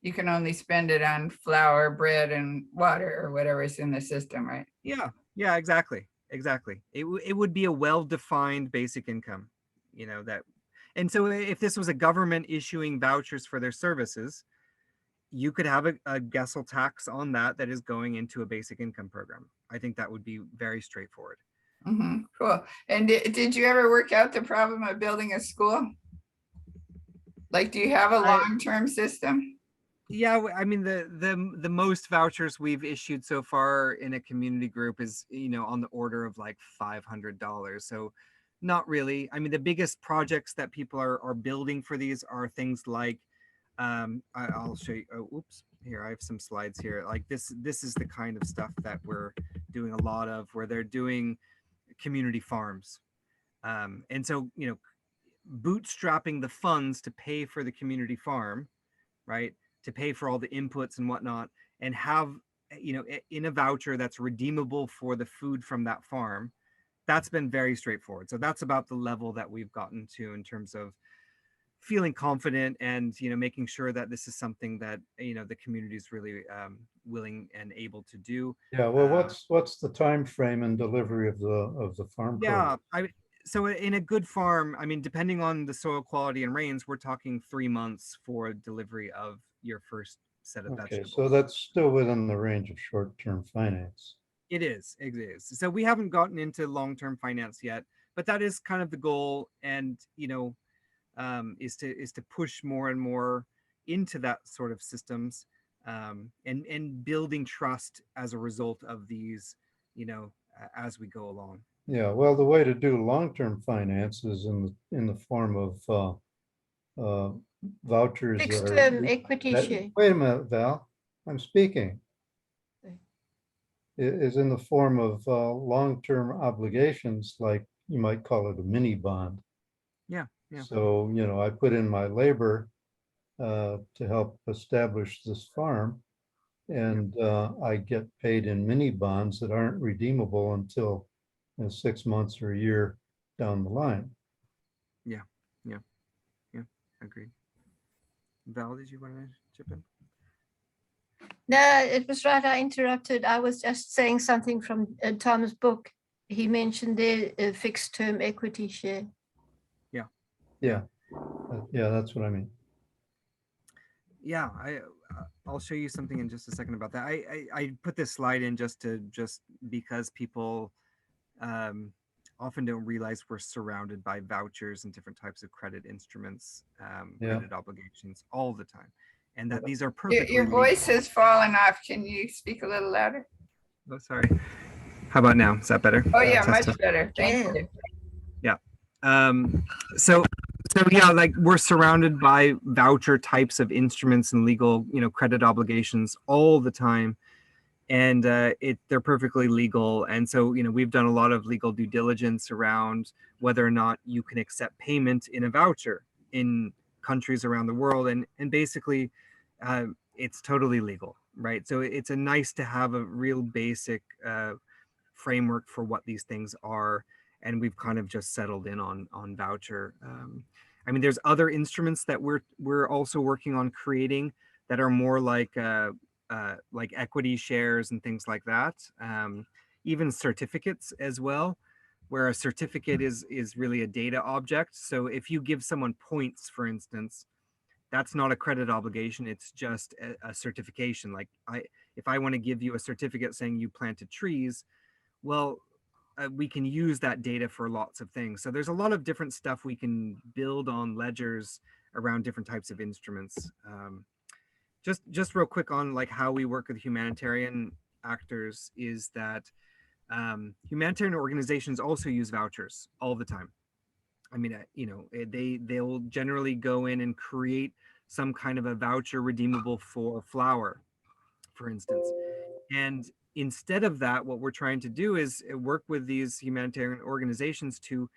you can only spend it on flour, bread, and water or whatever's in the system, right? Yeah, exactly. It would be a well-defined basic income, that. And so if this was a government issuing vouchers for their services, you could have a Gessel tax on that is going into a basic income program. I think that would be very straightforward. Cool. And did you ever work out the problem of building a school? Like, do you have a long-term system? Yeah, I mean, the most vouchers we've issued so far in a community group is, on the order of like $500. So not really. I mean, the biggest projects that people are building for these are things like, I'll show you. Oh, oops. Here, I have some slides here. Like this is the kind of stuff that we're doing a lot of, where they're doing community farms. And so, bootstrapping the funds to pay for the community farm, right? To pay for all the inputs and whatnot, and have, in a voucher that's redeemable for the food from that farm. That's been very straightforward. So that's about the level that we've gotten to in terms of feeling confident and, making sure that this is something that, the community is really willing and able to do. Yeah. Well, what's the time frame and delivery of the farm? Yeah. So in a good farm, I mean, depending on the soil quality and rains, we're talking 3 months for delivery of your first set of vegetables. So that's still within the range of short-term finance. It is. So we haven't gotten into long-term finance yet, but that is kind of the goal, and is to push more and more into that sort of systems, and building trust as a result of these, as we go along. Yeah, well, the way to do long-term finance is in the form of vouchers that Fixed are. term equity that- share. Wait a minute, Val, I'm speaking. Okay. Is in the form of long-term obligations, like you might call it a mini bond. Yeah, yeah. So, I put in my labor to help establish this farm, and I get paid in mini bonds that aren't redeemable until 6 months or a year down the line. Yeah, agreed. Val, did you want to chip in? No, it was right. I interrupted. I was just saying something from Tom's book. He mentioned there a fixed term equity share. Yeah, that's what I mean. Yeah, I'll show you something in just a second about that. I put this slide in just because people often don't realize we're surrounded by vouchers and different types of credit instruments, credit obligations all the time, and that these are perfectly Your voice has fallen off. Can you speak a little louder? Oh, sorry. How about now? Is that better? Oh yeah, Test much better. Thank you. So yeah, like we're surrounded by voucher types of instruments and legal, credit obligations all the time, and they're perfectly legal. And so, we've done a lot of legal due diligence around whether or not you can accept payment in a voucher in countries around the world, and basically, it's totally legal, right? So it's a nice to have a real basic framework for what these things are, and we've kind of just settled in on voucher. I mean, there's other instruments that we're also working on creating that are more like equity shares and things like that. Even certificates as well, where a certificate is really a data object. So if you give someone points, for instance, that's not a credit obligation. It's just a certification. Like if I want to give you a certificate saying you planted trees, well, we can use that data for lots of things. So there's a lot of different stuff we can build on ledgers around different types of instruments. Just real quick on like how we work with humanitarian actors is that humanitarian organizations also use vouchers all the time. I mean, they'll generally go in and create some kind of a voucher redeemable for flour, for instance. And instead of that, what we're trying to do is work with these humanitarian organizations to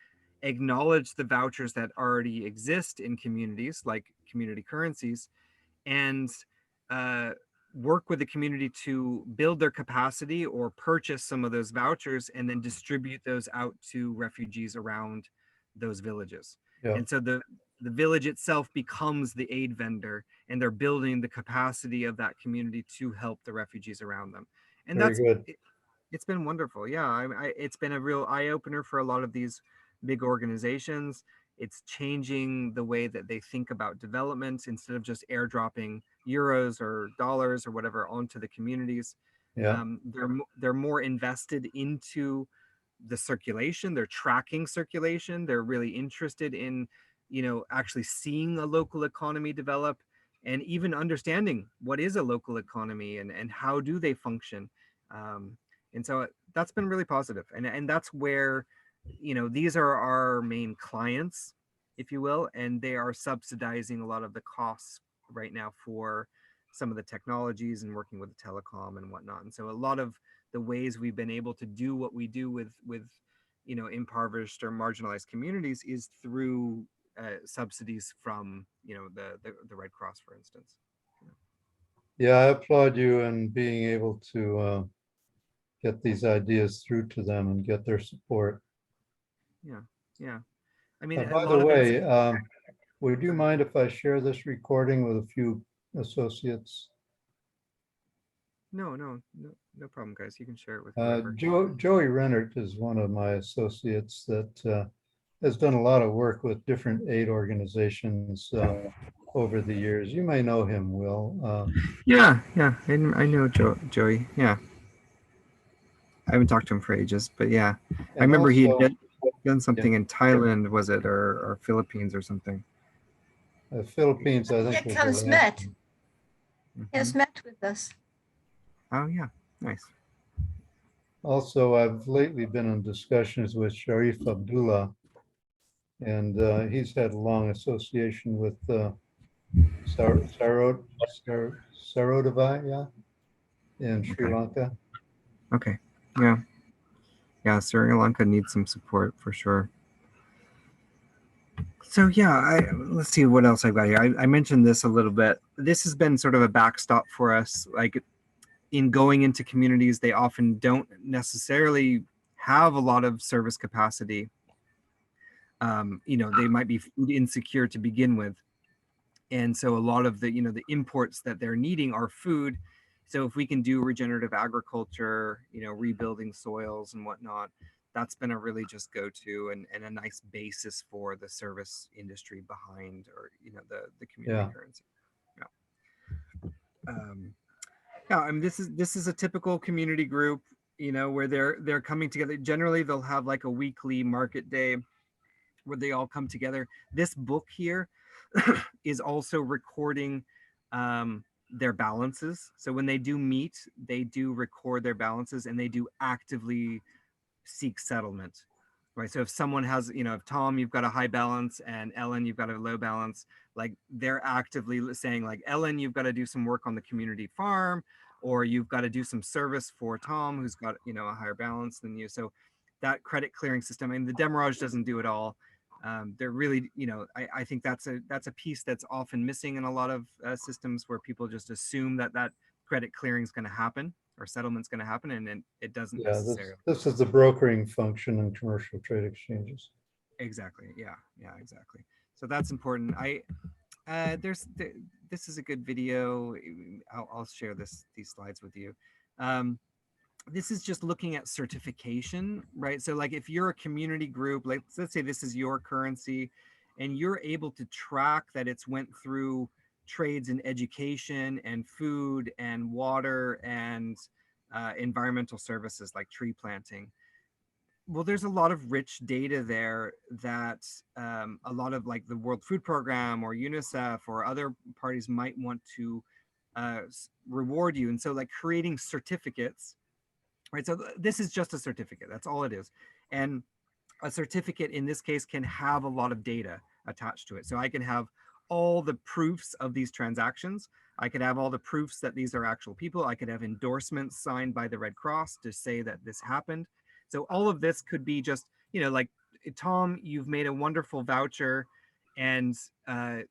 acknowledge the vouchers that already exist in communities, like community currencies, and work with the community to build their capacity or purchase some of those vouchers and then distribute those out to refugees around those villages. Yeah. And so the village itself becomes the aid vendor, and they're building the capacity of that community to help the refugees around them. And Very good. It's been wonderful. Yeah, it's been a real eye opener for a lot of these big organizations. It's changing the way that they think about development. Instead of just airdropping euros or dollars or whatever onto the communities, Yeah. they're more invested into the circulation. They're tracking circulation. They're really interested in, actually seeing a local economy develop, and even understanding what is a local economy and how do they function. And so that's been really positive. And that's where, these are our main clients, if you will, and they are subsidizing a lot of the costs right now for some of the technologies and working with the telecom and whatnot. And so a lot of the ways we've been able to do what we do with impoverished or marginalized communities is through subsidies from the Red Cross, for instance. Yeah, I applaud you in being able to get these ideas through to them and get their support. Yeah. I mean, a By lot the of it's- way, would you mind if I share this recording with a few associates? No problem, guys. You can share it with whoever. Joey Rennert is one of my associates that has done a lot of work with different aid organizations over the years. You may know him, Will. Yeah, I know Joey. Yeah, I haven't talked to him for ages, but yeah, I remember also, he did. done something in Thailand, was it, or Philippines or something? Philippines, I think. Here was the comes last Matt. one. Here's Mhm. Matt with us. Oh yeah, nice. Also, I've lately been in discussions with Sharif Abdullah, and he's had a long association with Sarodavaya in Sri Okay. Lanka. Okay. Yeah. Yeah. Sri Lanka needs some support for sure. So yeah, let's see what else I've got here. I mentioned this a little bit. This has been sort of a backstop for us. Like in going into communities, they often don't necessarily have a lot of service capacity. They might be food insecure to begin with. And so a lot of the, the imports that they're needing are food. So if we can do regenerative agriculture, rebuilding soils and whatnot, that's been a really just go-to and a nice basis for the service industry behind, or, the community Yeah. currency. Yeah. Yeah, I mean, this is a typical community group, where they're coming together. Generally, they'll have like a weekly market day where they all come together. This book here is also recording their balances. So when they do meet, they do record their balances and they do actively seek settlement. Right. So if someone has, if Tom, you've got a high balance, and Ellen, you've got a low balance, like they're actively saying, like, Ellen, you've got to do some work on the community farm, or you've got to do some service for Tom, who's got, a higher balance than you. So that credit clearing system, I mean, the demurrage doesn't do it all. They're really, I think that's a piece that's often missing in a lot of systems, where people just assume that credit clearing is going to happen or settlement's going to happen, and it doesn't Yeah, necessarily. this is the brokering function in commercial trade exchanges. Exactly. Yeah. Yeah. Exactly. So that's important. This is a good video. I'll share these slides with you. This is just looking at certification, right? So like if you're a community group, like let's say this is your currency, and you're able to track that it's went through trades in education and food and water and environmental services like tree planting. Well, there's a lot of rich data there that a lot of like the World Food Program or UNICEF or other parties might want to reward you. And so like creating certificates, right? So this is just a certificate. That's all it is. And a certificate in this case can have a lot of data attached to it. So I can have all the proofs of these transactions. I could have all the proofs that these are actual people. I could have endorsements signed by the Red Cross to say that this happened. So all of this could be just, like, Tom, you've made a wonderful voucher, and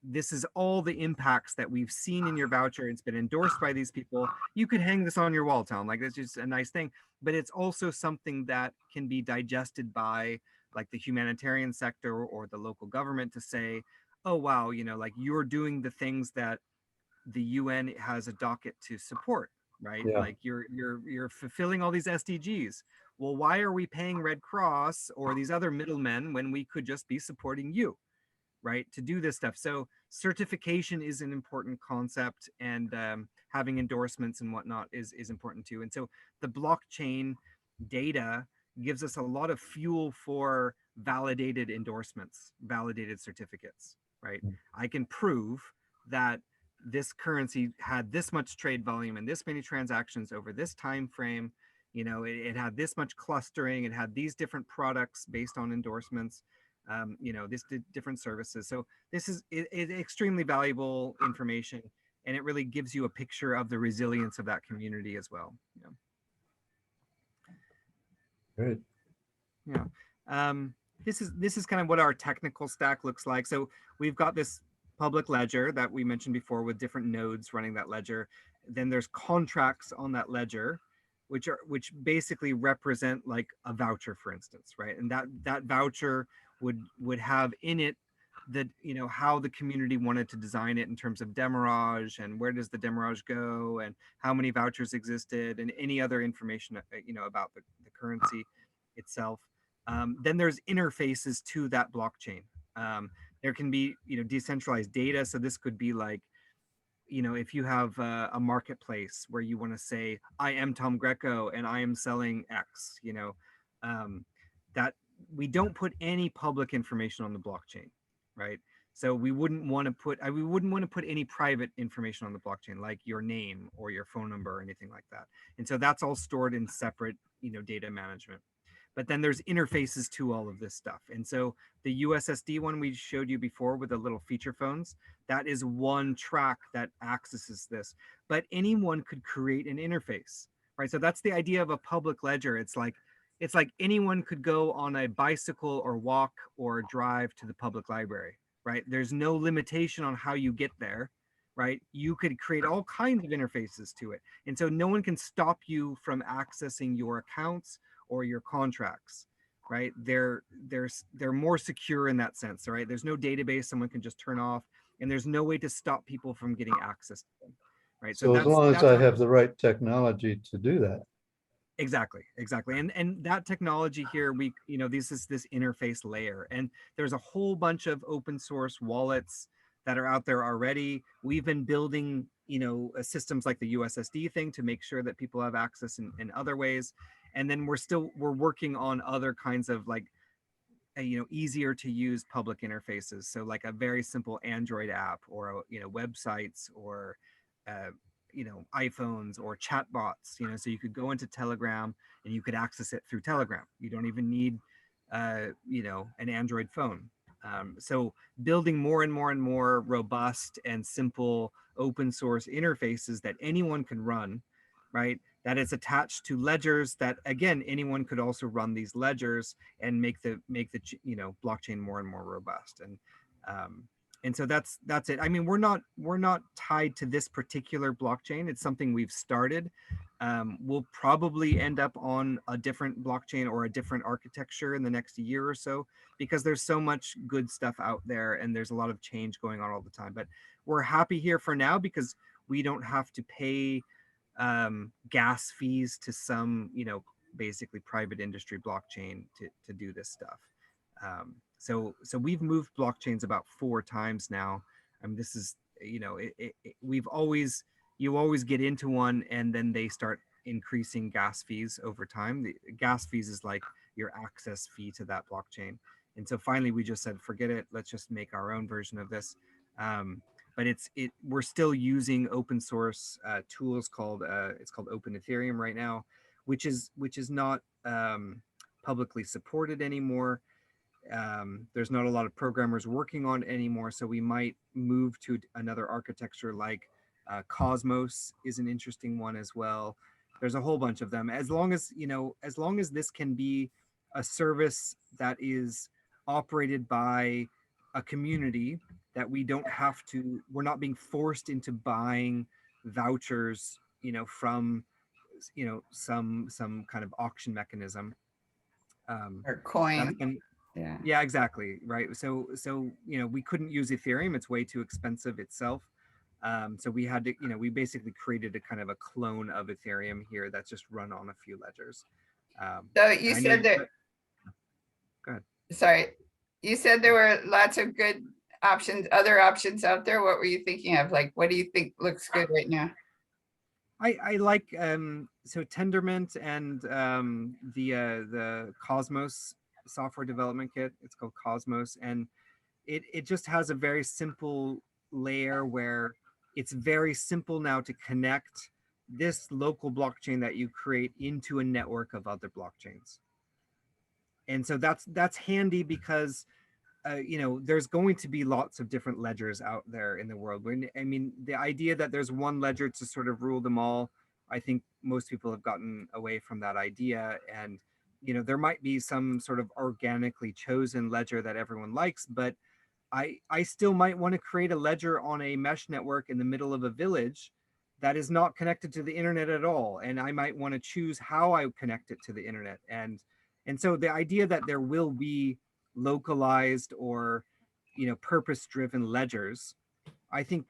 this is all the impacts that we've seen in your voucher. It's been endorsed by these people. You could hang this on your wall, Tom. Like, it's just a nice thing. But it's also something that can be digested by like the humanitarian sector or the local government to say, oh, wow, like you're doing the things that the UN has a docket to support, right? Yeah. Like you're fulfilling all these SDGs. Well, why are we paying Red Cross or these other middlemen when we could just be supporting you, right, to do this stuff? So certification is an important concept, and having endorsements and whatnot is important too. And so the blockchain data gives us a lot of fuel for validated endorsements, validated certificates, right? I can prove that this currency had this much trade volume and this many transactions over this time frame. It had this much clustering. It had these different products based on endorsements. This did different services. So this is extremely valuable information, and it really gives you a picture of the resilience of that community as well. Great. Yeah. This is kind of what our technical stack looks like. So we've got this public ledger that we mentioned before with different nodes running that ledger. Then there's contracts on that ledger, which basically represent like a voucher, for instance, right? And that voucher would have in it that, how the community wanted to design it in terms of demurrage, and where does the demurrage go, and how many vouchers existed, and any other information about the currency itself. Then there's interfaces to that blockchain. There can be decentralized data. So this could be like, if you have a marketplace where you want to say, I am Tom Greco and I am selling X, um, that we don't put any public information on the blockchain, right? So we wouldn't want to put any private information on the blockchain, like your name or your phone number or anything like that. And so that's all stored in separate, data management. But then there's interfaces to all of this stuff. And so the USSD one we showed you before with the little feature phones, that is one track that accesses this. But anyone could create an interface, right? So that's the idea of a public ledger. It's like anyone could go on a bicycle or walk or drive to the public library, right? There's no limitation on how you get there, right? You could create all kinds of interfaces to it. And so no one can stop you from accessing your accounts or your contracts, right? They're more secure in that sense, right? There's no database someone can just turn off, and there's no way to stop people from getting access to them, right? So as long as I have the right technology to do that. Exactly. And that technology here, this is this interface layer, and there's a whole bunch of open source wallets that are out there already. We've been building, systems like the USSD thing to make sure that people have access in other ways. And then we're working on other kinds of easier to use public interfaces. So like a very simple Android app, or, websites, or, iPhones or chatbots, so you could go into Telegram and you could access it through Telegram. You don't even need, an Android phone. So building more and more and more robust and simple open source interfaces that anyone can run, right? That is attached to ledgers that, again, anyone could also run these ledgers and make the blockchain more and more robust. And so that's it. I mean, we're not tied to this particular blockchain. It's something we've started. We'll probably end up on a different blockchain or a different architecture in the next year or so, because there's so much good stuff out there and there's a lot of change going on all the time. But we're happy here for now because we don't have to pay gas fees to some, basically private industry blockchain to do this stuff. So we've moved blockchains about 4 times now. I mean, this is, you always get into one and then they start increasing gas fees over time. The gas fees is like your access fee to that blockchain. And so finally we just said, forget it. Let's just make our own version of this. But we're still using open source tools called Open Ethereum right now, which is not publicly supported anymore. There's not a lot of programmers working on it anymore, so we might move to another architecture like Cosmos is an interesting one as well. There's a whole bunch of them. As long as this can be a service that is operated by a community, that we're not being forced into buying vouchers, from, some kind of auction mechanism. Or coin. Yeah. Yeah, exactly. Right. So, we couldn't use Ethereum. It's way too expensive itself. So we had to, we basically created a kind of a clone of Ethereum here that's just run on a few ledgers. So you said that, go ahead. Sorry, you said there were lots of good options, other options out there. What were you thinking of? Like, what do you think looks good right now? I like so Tendermint and the Cosmos software development kit. It's called Cosmos, and it just has a very simple layer where it's very simple now to connect this local blockchain that you create into a network of other blockchains. And so that's handy because there's going to be lots of different ledgers out there in the world. I mean, the idea that there's one ledger to sort of rule them all, I think most people have gotten away from that idea. And, there might be some sort of organically chosen ledger that everyone likes, but I still might want to create a ledger on a mesh network in the middle of a village that is not connected to the internet at all. And I might want to choose how I connect it to the internet. And so the idea that there will be localized or purpose-driven ledgers, I think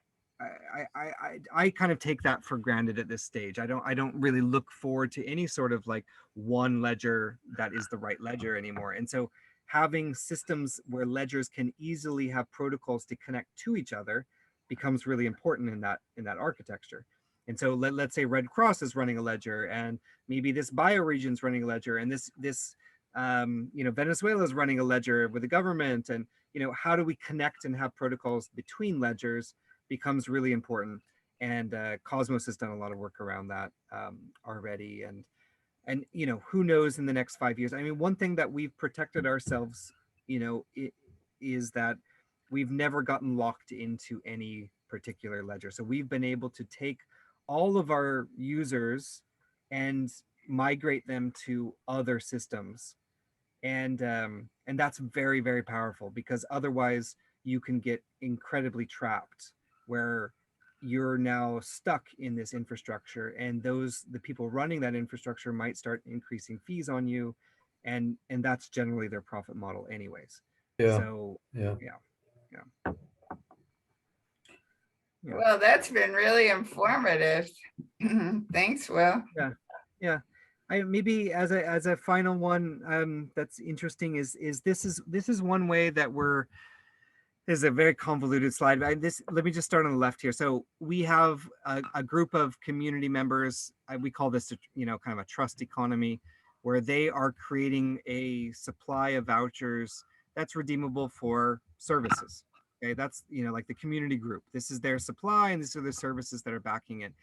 I kind of take that for granted at this stage. I don't really look forward to any sort of like one ledger that is the right ledger anymore. And so having systems where ledgers can easily have protocols to connect to each other becomes really important in that architecture. And so let's say Red Cross is running a ledger, and maybe this bioregion's running a ledger, and this Venezuela is running a ledger with the government, and how do we connect and have protocols between ledgers becomes really important. And Cosmos has done a lot of work around that already. And who knows in the next 5 years. I mean, one thing that we've protected ourselves, is that we've never gotten locked into any particular ledger. So we've been able to take all of our users and migrate them to other systems. And that's very, very powerful, because otherwise you can get incredibly trapped where you're now stuck in this infrastructure, and the people running that infrastructure might start increasing fees on you, and that's generally their profit model anyways. Yeah. So Yeah. yeah. Well, that's been really informative. Thanks, Will. Yeah. I maybe as a final one that's interesting is this is one way that this is a very convoluted slide. Let me just start on the left here. So we have a group of community members. We call this kind of a trust economy, where they are creating a supply of vouchers that's redeemable for services. Okay, that's like the community group. This is their supply, and these are the services that are backing it.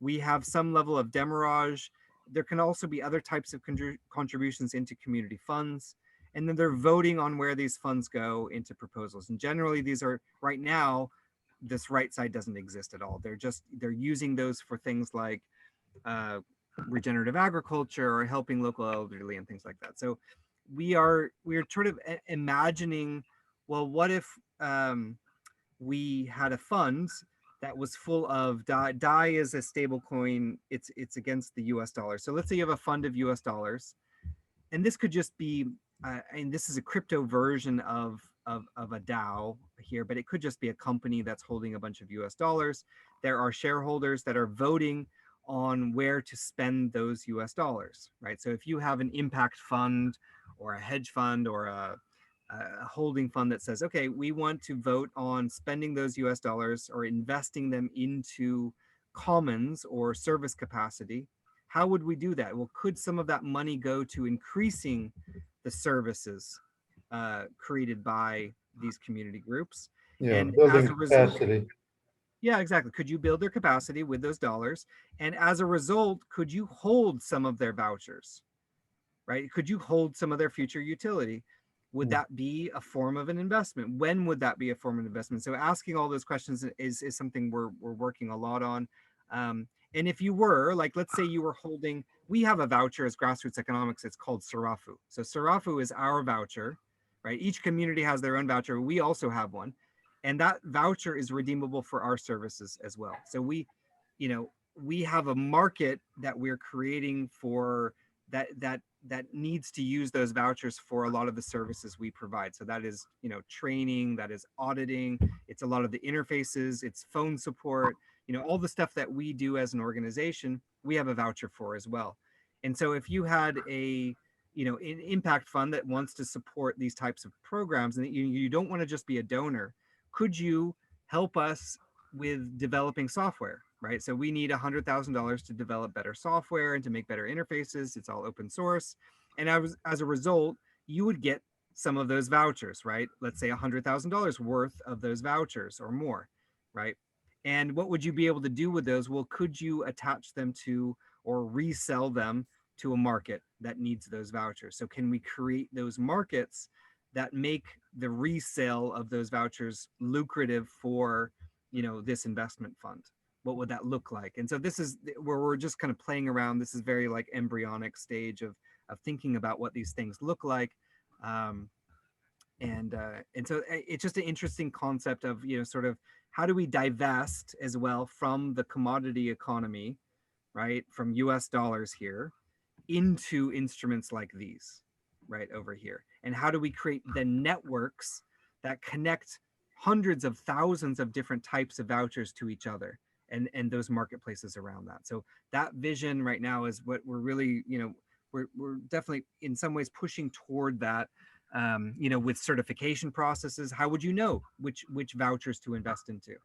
We have some level of demurrage. There can also be other types of contributions into community funds. And then they're voting on where these funds go into proposals. And generally these are, right now, this right side doesn't exist at all. They're using those for things like regenerative agriculture or helping local elderly and things like that. So we're sort of imagining, well, what if we had a fund that was full of DAI is a stable coin. It's against the US dollar. So let's say you have a fund of US dollars, and this could just be, and this is a crypto version of a DAO here, but it could just be a company that's holding a bunch of US dollars. There are shareholders that are voting on where to spend those US dollars, right? So if you have an impact fund or a hedge fund or a holding fund that says, okay, we want to vote on spending those US dollars or investing them into commons or service capacity, how would we do that? Well, could some of that money go to increasing the services created by these community groups? Yeah, And building as a result, capacity. yeah, exactly. Could you build their capacity with those dollars? And as a result, could you hold some of their vouchers, right? Could you hold some of their future utility? Would that be a form of an investment? When would that be a form of investment? So asking all those questions is something we're working a lot on. And if you were, like, let's say you were holding, we have a voucher as Grassroots Economics, it's called Sarafu. So Sarafu is our voucher, right? Each community has their own voucher. We also have one. And that voucher is redeemable for our services as well. So we have a market that we're creating for that needs to use those vouchers for a lot of the services we provide. So that is, training, that is auditing, it's a lot of the interfaces, it's phone support, all the stuff that we do as an organization, we have a voucher for as well. And so if you had an impact fund that wants to support these types of programs, and you don't want to just be a donor, could you help us with developing software? Right. So we need $100,000 to develop better software and to make better interfaces. It's all open source. And as a result, you would get some of those vouchers, right? Let's say $100,000 worth of those vouchers or more, right? And what would you be able to do with those? Well, could you attach them to or resell them to a market that needs those vouchers? So can we create those markets that make the resale of those vouchers lucrative for, this investment fund? What would that look like? And so this is where we're just kind of playing around. This is very like embryonic stage of thinking about what these things look like. And so it's just an interesting concept of, sort of how do we divest as well from the commodity economy, right? From US dollars here into instruments like these, right over here. And how do we create the networks that connect hundreds of thousands of different types of vouchers to each other? And those marketplaces around that. So that vision right now is what we're really, we're definitely in some ways pushing toward that, with certification processes. How would you know which vouchers to invest into,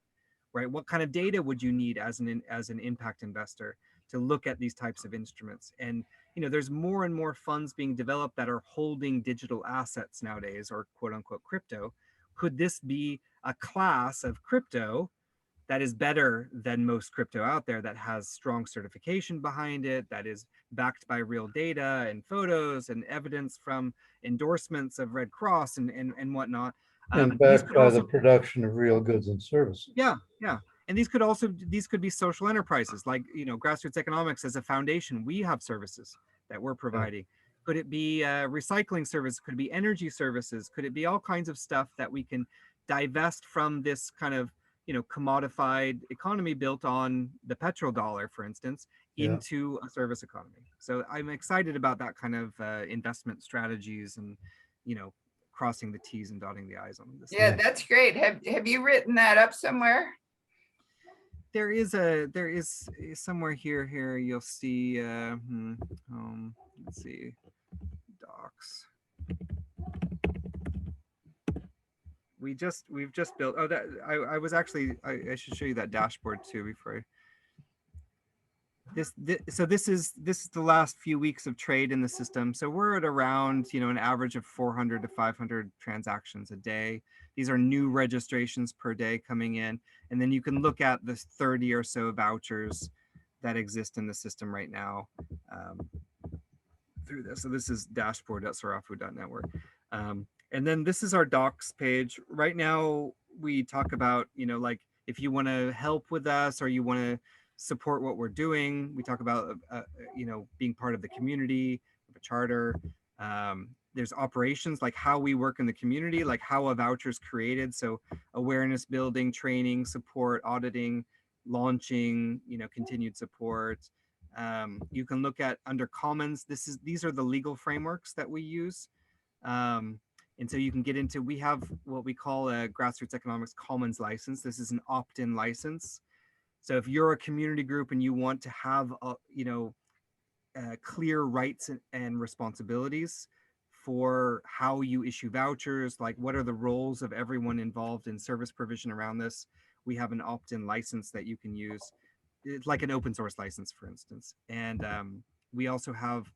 right? What kind of data would you need as an impact investor to look at these types of instruments. And there's more and more funds being developed that are holding digital assets nowadays, or quote unquote crypto. Could this be a class of crypto that is better than most crypto out there, that has strong certification behind it, that is backed by real data and photos and evidence from endorsements of Red Cross and whatnot? And These backed could by also, the production of real goods and services. yeah. And these could be social enterprises, like, Grassroots Economics as a foundation. We have services that we're providing. Could it be recycling service? Could it be energy services? Could it be all kinds of stuff that we can divest from this kind of, commodified economy built on the petrodollar, for instance, Yeah. into a service economy? So I'm excited about that kind of investment strategies, and, crossing the T's and dotting the I's on this. Yeah, that's great. Have you written that up somewhere? There is somewhere here you'll see let's see, docs. We've just built, that I was actually, I should show you that dashboard too before I, so this is the last few weeks of trade in the system. So we're at around, an average of 400 to 500 transactions a day. These are new registrations per day coming in. And then you can look at the 30 or so vouchers that exist in the system right now through this. So this is dashboard.sarafu.network. And then this is our docs page. Right now, we talk about, like, if you want to help with us or you want to support what we're doing, we talk about, being part of the community, of a charter. There's operations, like how we work in the community, like how a voucher is created. So awareness building, training, support, auditing, launching, continued support. You can look at under commons. These are the legal frameworks that we use. And so you can get into, we have what we call a Grassroots Economics Commons license. This is an opt-in license. So if you're a community group and you want to have, clear rights and responsibilities for how you issue vouchers, like what are the roles of everyone involved in service provision around this, we have an opt-in license that you can use. It's like an open source license, for instance. And we also have,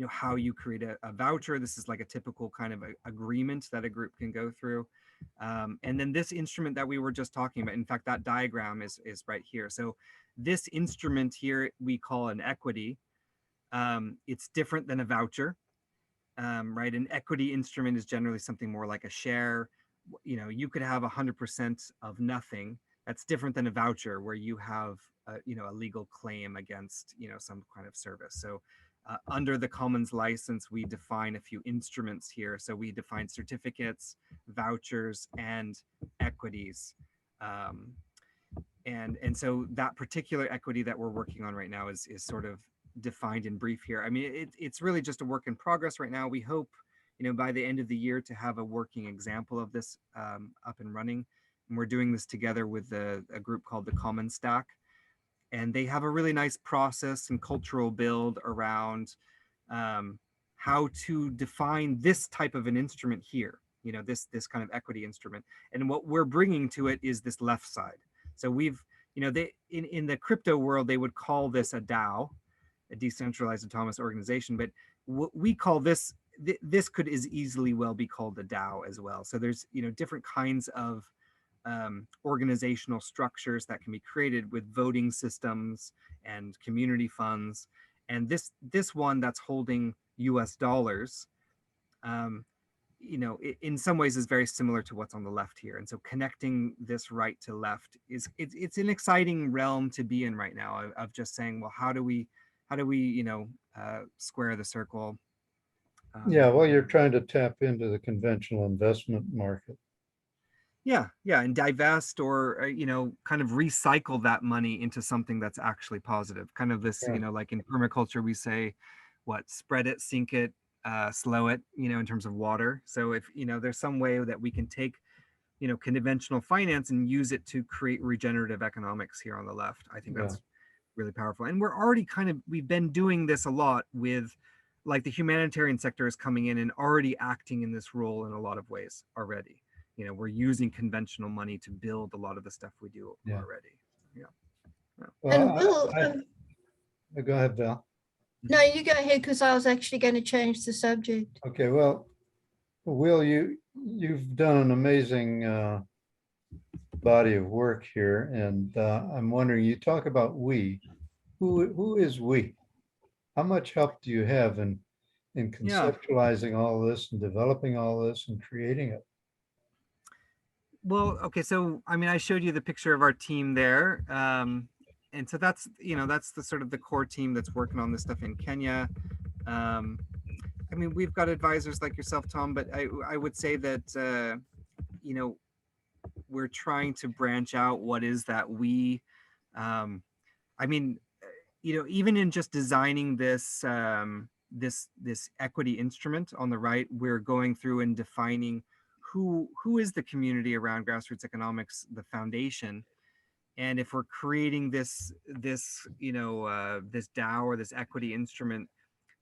how you create a voucher. This is like a typical kind of agreement that a group can go through. And then this instrument that we were just talking about, in fact, that diagram is right here. So this instrument here, we call an equity. It's different than a voucher, right? An equity instrument is generally something more like a share. You could have 100% of nothing. That's different than a voucher where you have, a legal claim against, some kind of service. So under the Commons license, we define a few instruments here. So we define certificates, vouchers, and equities. And so that particular equity that we're working on right now is sort of defined in brief here. I mean, it's really just a work in progress right now. We hope, by the end of the year to have a working example of this up and running. And we're doing this together with a group called the Common Stack. And they have a really nice process and cultural build around how to define this type of an instrument here, this kind of equity instrument. And what we're bringing to it is this left side. So we've, they in the crypto world, they would call this a DAO, a decentralized autonomous organization. But what we call this, this could as easily well be called a DAO as well. So there's, different kinds of organizational structures that can be created with voting systems and community funds. And this one that's holding US dollars, in some ways is very similar to what's on the left here. And so connecting this right to left it's an exciting realm to be in right now of just saying, well, how do we square the circle? Yeah, well, you're trying to tap into the conventional investment market. Yeah, and divest or, kind of recycle that money into something that's actually positive. Kind of this, Yeah. like in permaculture, we say, spread it, sink it, slow it, in terms of water. So if, there's some way that we can take, conventional finance and use it to create regenerative economics here on the left, I think that's really powerful. And we're already we've been doing this a lot with, like, the humanitarian sector is coming in and already acting in this role in a lot of ways already. We're using conventional money to build a lot of the stuff we do already. Yeah. And Well, Will, Go ahead, Val. No, you go ahead because I was actually going to change the subject. Okay, well, Will, you've done an amazing body of work here, and I'm wondering, you talk about we. Who is we? How much help do you have in Yeah. conceptualizing all this and developing all this and creating it? Well, okay, so I mean, I showed you the picture of our team there, and so that's that's the sort of the core team that's working on this stuff in Kenya. Um, I mean, we've got advisors like yourself, Tom, but I would say that you know we're trying to branch out. What is that we? Um, I mean, even in just designing this this equity instrument on the right, we're going through and defining who is the community around grassroots economics, the foundation. And if we're creating this this DAO or this equity instrument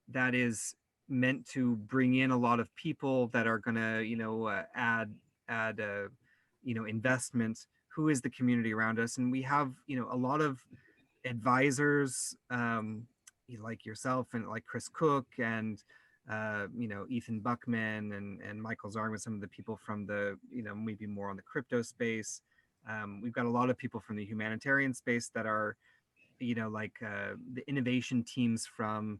that is meant to bring in a lot of people that are going to add investments, who is the community around us? And we have a lot of advisors like yourself and like Chris Cook and Ethan Buckman and Michael Zarg, some of the people from the maybe more on the crypto space. We've got a lot of people from the humanitarian space that are the innovation teams from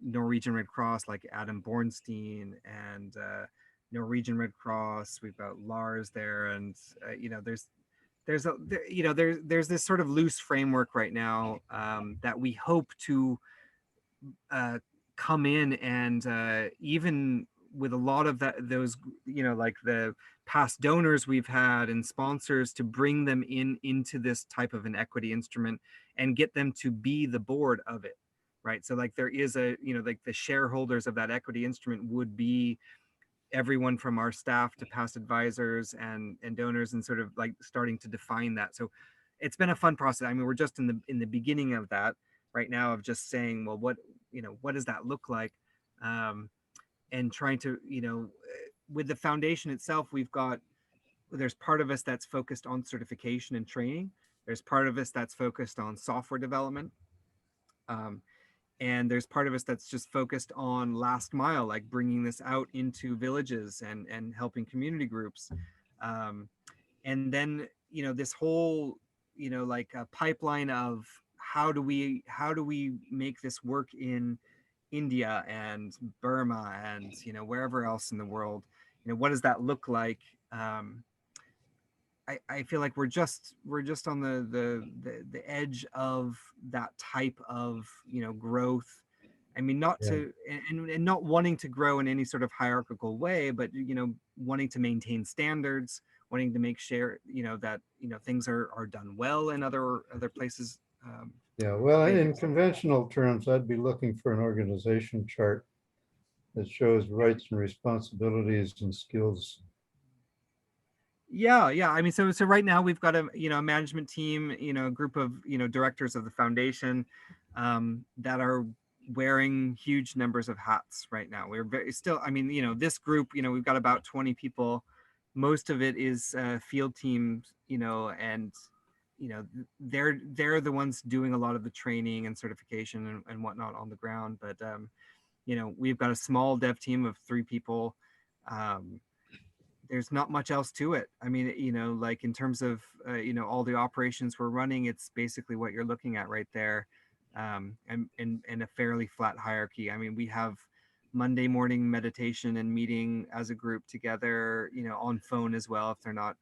Norwegian Red Cross, like Adam Bornstein and Norwegian Red Cross. We've got Lars there, and there's this sort of loose framework right now that we hope to come in and even with a lot of those like the past donors we've had and sponsors, to bring them into this type of an equity instrument and get them to be the board of it, right? So like there is a like the shareholders of that equity instrument would be everyone from our staff to past advisors and donors, and sort of like starting to define that. So it's been a fun process. I mean, we're just in the beginning of that right now, of just saying, well, what does that look like, and trying to with the foundation itself, there's part of us that's focused on certification and training. There's part of us that's focused on software development. And there's part of us that's just focused on last mile, like bringing this out into villages and helping community groups. And then this whole like a pipeline of how do we make this work in India and Burma and wherever else in the world. What does that look like? I feel like we're just on the edge of that type of growth. I mean, not Yeah. to and not wanting to grow in any sort of hierarchical way, but wanting to maintain standards, wanting to make sure that things are done well in other places. Yeah, well, in conventional terms, I'd be looking for an organization chart that shows rights and responsibilities and skills. Yeah. I mean, so right now we've got a a management team, a group of directors of the foundation that are wearing huge numbers of hats right now. We're very still. I mean, this group, we've got about 20 people. Most of it is field teams, and they're the ones doing a lot of the training and certification and whatnot on the ground. But we've got a small dev team of 3 people. There's not much else to it. I mean, like in terms of, all the operations we're running, it's basically what you're looking at right there. And a fairly flat hierarchy. I mean, we have Monday morning meditation and meeting as a group together, on phone as well, if they're not,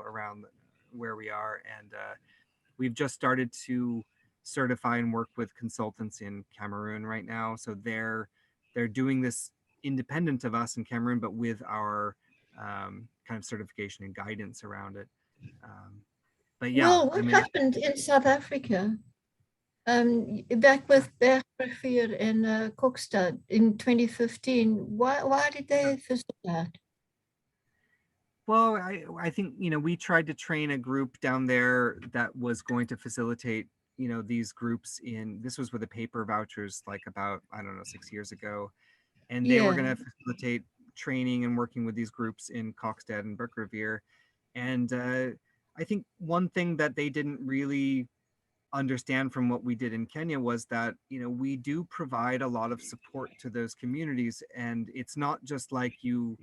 around where we are. And we've just started to certify and work with consultants in Cameroon right now. So they're doing this independent of us in Cameroon, but with our kind of certification and guidance around it. But yeah, Well, what I mean, happened in South Africa? Back with Bergrivier and Kokstad in 2015. Why did they fizzle out? well, I think we tried to train a group down there that was going to facilitate these groups in. This was with the paper vouchers, like about, I don't know, 6 years ago, and they were Yeah. going to facilitate training and working with these groups in Kokstad and Bergrivier. And I think one thing that they didn't really understand from what we did in Kenya was that, you know, we do provide a lot of support to those communities, and it's not just like you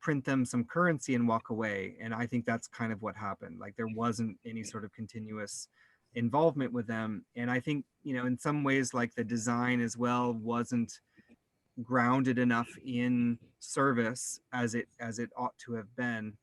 print them some currency and walk away. And I think that's kind of what happened. Like there wasn't any sort of continuous involvement with them. And I think, you know, in some ways, like the design as well wasn't grounded enough in service as it ought to have been.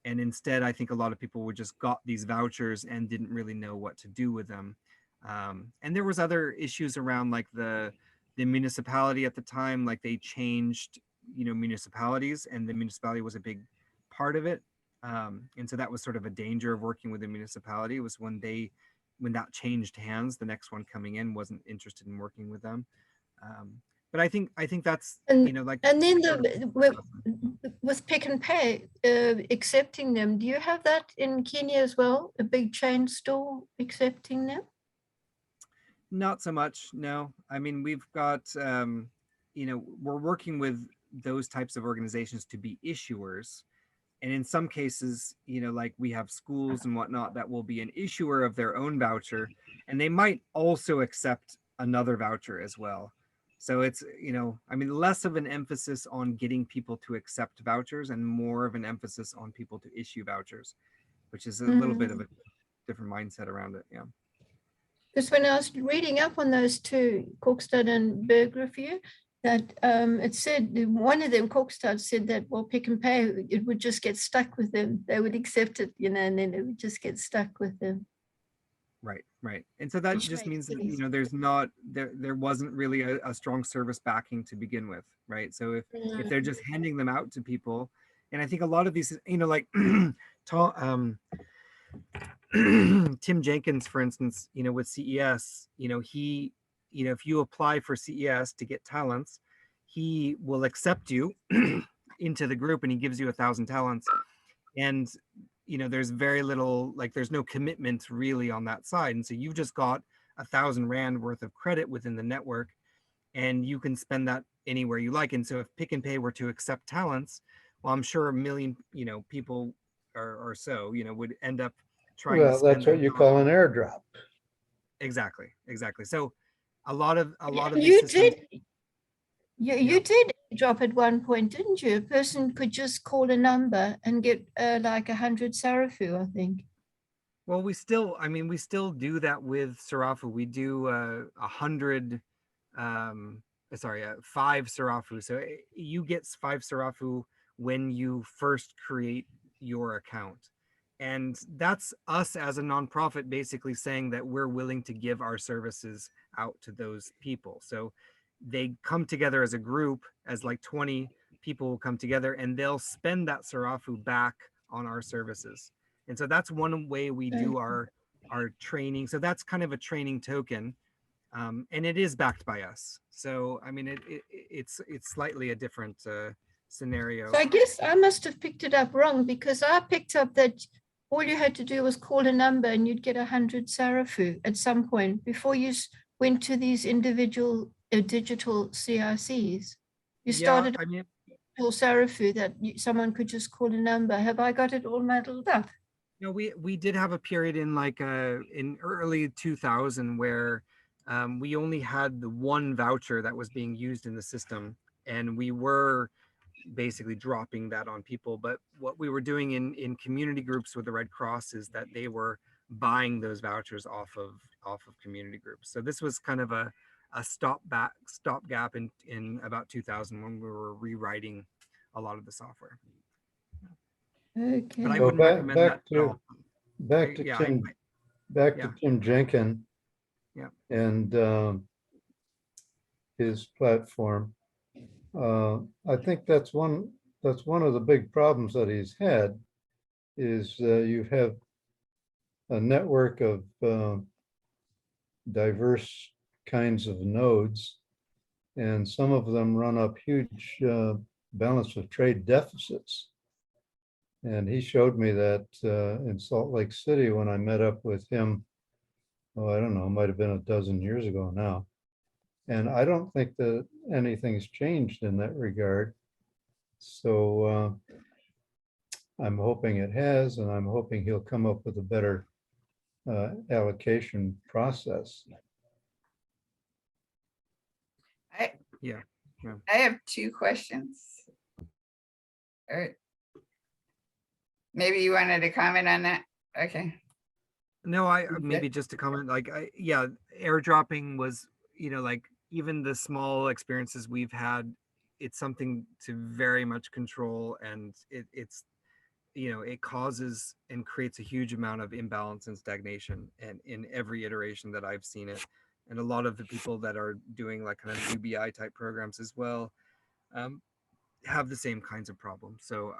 And instead, I think a lot of people would just got these vouchers and didn't really know what to do with them. And there was other issues around like the municipality at the time, like they changed, you know, municipalities, and the municipality was a big part of it. And so that was sort of a danger of working with the municipality, was when that changed hands, the next one coming in wasn't interested in working with them. But I think that's, And, you know, like, and then with Pick and Pay accepting them, do you have that in Kenya as well? A big chain store accepting them? not so much, no. I mean, we've got, you know, we're working with those types of organizations to be issuers. And in some cases, you know, like we have schools and whatnot that will be an issuer of their own voucher, and they might also accept another voucher as well. So it's, you know, I mean, less of an emphasis on getting people to accept vouchers and more of an emphasis on people to issue vouchers, which is a little bit of a different mindset around it. Yeah. Because when I was reading up on those two, Corkstad and Berg Review, that it said, one of them, Corkstad, said that, well, Pick and Pay, it would just get stuck with them. They would accept it, you know, and then it would just get stuck with them. Right. And so that Which just makes means that, sense. you know, there wasn't really a strong service backing to begin with, right? So if they're just handing them out to people, and I think a lot of these, you know, like Tim Jenkins, for instance, you know, with CES, you know, you know, if you apply for CES to get talents, he will accept you into the group and he gives you 1,000 talents. And, you know, there's very little, like there's no commitment really on that side. And so you've just got 1,000 Rand worth of credit within the network, and you can spend that anywhere you like. And so if Pick and Pay were to accept talents, well, I'm sure 1 million, you know, people or so, you know, would end up trying to Well, spend that's what you call an airdrop. Exactly. So a lot of these You systems, did. You did drop at one point, didn't you? A person could just call a number and get like 100 Sarafu, I think. well, we still do that with Sarafu. We do 100, 5 Sarafu. So you get 5 Sarafu when you first create your account. And that's us as a nonprofit basically saying that we're willing to give our services out to those people. So they come together as a group, as like 20 people will come together, and they'll spend that Sarafu back on our services. And so that's one way we do our training. So that's kind of a training token, and it is backed by us. So I mean, it's slightly a different scenario. So I guess I must have picked it up wrong, because I picked up that all you had to do was call a number and you'd get 100 Sarafu at some point before you went to these individual digital CICs. You started digital Sarafu that someone could just call a number. Have I got it all muddled up? No, we did have a period in like in early 2000 where we only had the one voucher that was being used in the system, and we were basically dropping that on people. But what we were doing in community groups with the Red Cross is that they were buying those vouchers off of community groups. So this was kind of a stopgap in about 2000 when we were rewriting a lot of the software. Okay. But I So wouldn't recommend that at all. back to Tim Jenkins and his platform. I think that's one of the big problems that he's had, is you have a network of diverse kinds of nodes, and some of them run up huge balance of trade deficits. And he showed me that in Salt Lake City when I met up with him, I don't know, it might have been a dozen years ago now. And I don't think that anything's changed in that regard. So I'm hoping it has, and I'm hoping he'll come up with a better allocation process. Yeah. I have two questions. Maybe you wanted to comment on that? Okay. No, I Okay. maybe just to comment, like, yeah, airdropping was, like even the small experiences we've had, it's something to very much control, and it's, it causes and creates a huge amount of imbalance and stagnation, and in every iteration that I've seen it, and a lot of the people that are doing like kind of UBI type programs as well, have the same kinds of problems. So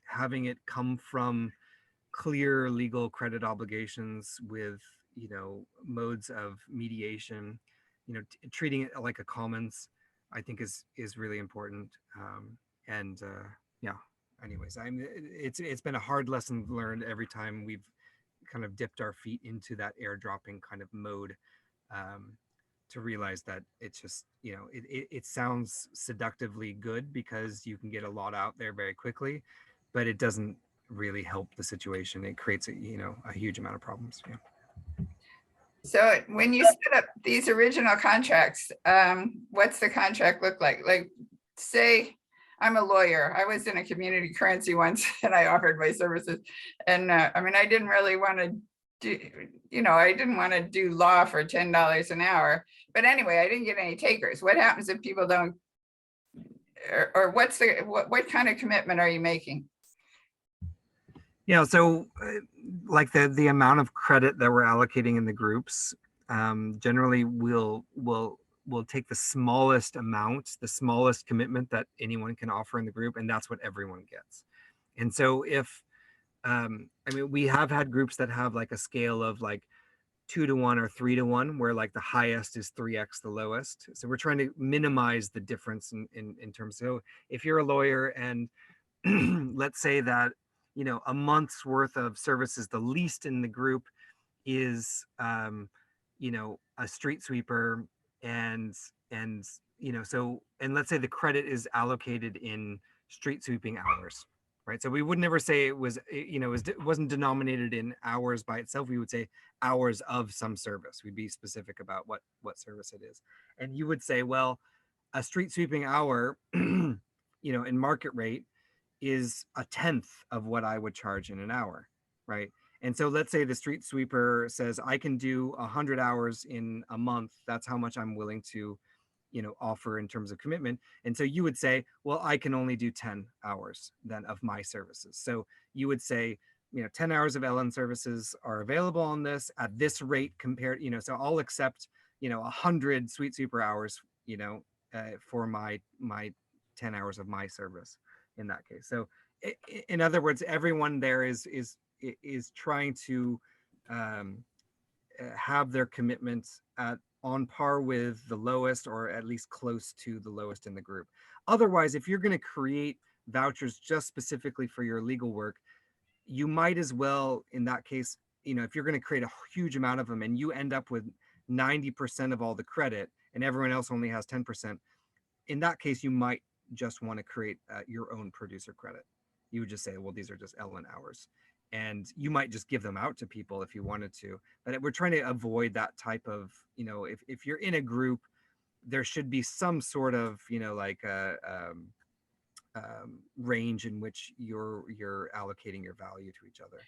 having it come from clear legal credit obligations with modes of mediation, treating it like a commons, I think is really important. And yeah, anyways, it's been a hard lesson learned every time we've kind of dipped our feet into that airdropping kind of mode, to realize that it's just, it sounds seductively good because you can get a lot out there very quickly, but it doesn't really help the situation. It creates a huge amount of problems. Yeah. So when you set up these original contracts, what's the contract look like? Like, say I'm a lawyer. I was in a community currency once and I offered my services. And I mean, I didn't really want to do, I didn't want to do law for $10 an hour. But anyway, I didn't get any takers. What happens if people don't, or what kind of commitment are you making? Yeah, so like the amount of credit that we're allocating in the groups, generally we'll take the smallest amount, the smallest commitment that anyone can offer in the group, and that's what everyone gets. And so if I mean, we have had groups that have like a scale of like 2 to 1 or 3 to 1, where like the highest is 3x the lowest. So we're trying to minimize the difference in terms. So if you're a lawyer and let's say that a month's worth of services, the least in the group is a street sweeper, and so, and let's say the credit is allocated in street sweeping hours, right? So we would never say it was, it wasn't denominated in hours by itself. We would say hours of some service. We'd be specific about what service it is, and you would say, well, a street sweeping hour in market rate is 1/10 of what I would charge in an hour, right? And so let's say the street sweeper says I can do 100 hours in a month. That's how much I'm willing to, offer in terms of commitment. And so you would say, well, I can only do 10 hours then of my services. So you would say, 10 hours of LN services are available on this at this rate compared, so I'll accept, 100 street sweeper hours, for my 10 hours of my service in that case. So in other words, everyone there is trying to have their commitments on par with the lowest, or at least close to the lowest in the group. Otherwise, if you're going to create vouchers just specifically for your legal work, you might as well, in that case, if you're going to create a huge amount of them and you end up with 90% of all the credit and everyone else only has 10%, in that case, you might just want to create your own producer credit. You would just say, well, these are just LN hours. And you might just give them out to people if you wanted to. But we're trying to avoid that type of, if you're in a group, there should be some sort of, like range in which you're allocating your value to each other.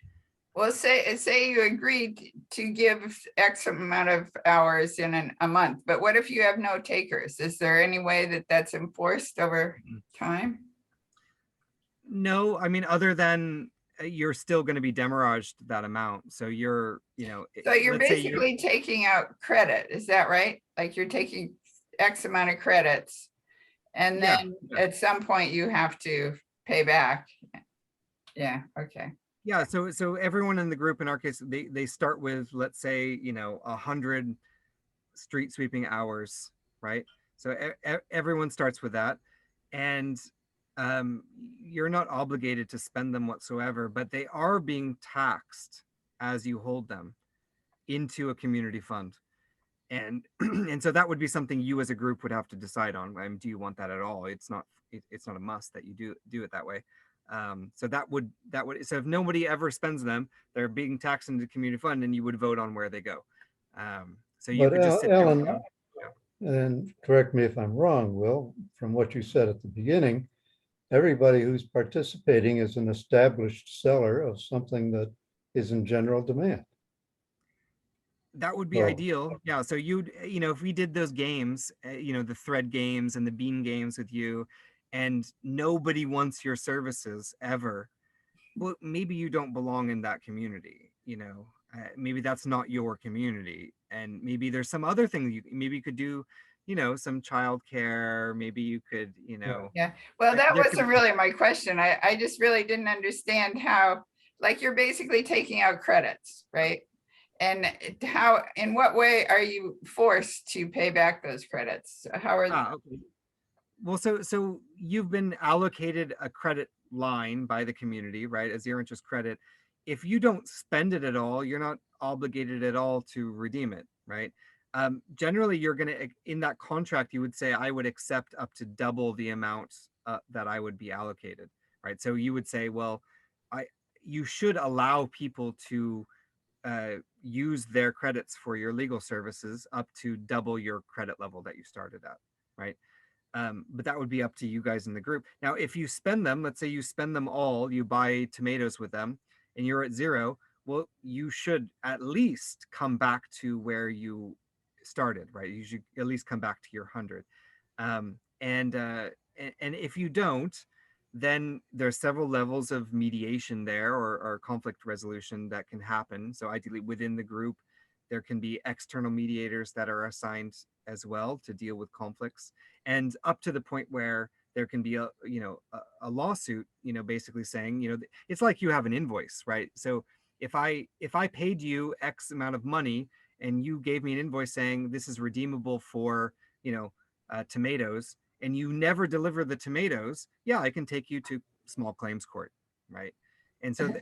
Well, say you agreed to give X amount of hours in a month, but what if you have no takers? Is there any way that that's enforced over time? No, I mean, other than you're still going to be demurraged that amount. So you're, So you're basically taking out credit, is that right? Like you're taking X amount of credits and then at some point you have to pay back. Yeah, okay. Yeah, so everyone in the group, in our case, they start with, let's say, 100 street sweeping hours, right? So everyone starts with that, and you're not obligated to spend them whatsoever, but they are being taxed as you hold them into a community fund. And and so that would be something you as a group would have to decide on. Do you want that at all? It's not a must that you do it that way. So so if nobody ever spends them, they're being taxed into the community fund, and you would vote on where they go. So you But could just sit there with Ellen, them. and correct me if I'm wrong, Will, from what you said at the beginning, everybody who's participating is an established seller of something that is in general demand. That would be Oh. ideal. Yeah. So if we did those games, the thread games and the bean games with you, and nobody wants your services ever, well, maybe you don't belong in that community. Maybe that's not your community, and maybe there's some other thing maybe you could do, some childcare. Maybe you could, Yeah, well, that there could wasn't really my question. I just really didn't understand how, like, you're basically taking out credits, right? And how, in what way are you forced to pay back those credits? How are, okay. Well, so you've been allocated a credit line by the community, right, as your interest credit. If you don't spend it at all, you're not obligated at all to redeem it, right? Generally, you're going to, in that contract, you would say, I would accept up to double the amount that I would be allocated, right? So you would say, well, you should allow people to use their credits for your legal services up to double your credit level that you started at, right? But that would be up to you guys in the group. Now, if you spend them, let's say you spend them all, you buy tomatoes with them, and you're at zero, well, you should at least come back to where you started, right? You should at least come back to your 100. And if you don't, then there's several levels of mediation there, or conflict resolution that can happen. So ideally within the group, there can be external mediators that are assigned as well to deal with conflicts, and up to the point where there can be a lawsuit, basically saying, it's like you have an invoice, right? So if I paid you X amount of money, and you gave me an invoice saying this is redeemable for tomatoes, and you never deliver the tomatoes, yeah, I can take you to small claims court, right? And so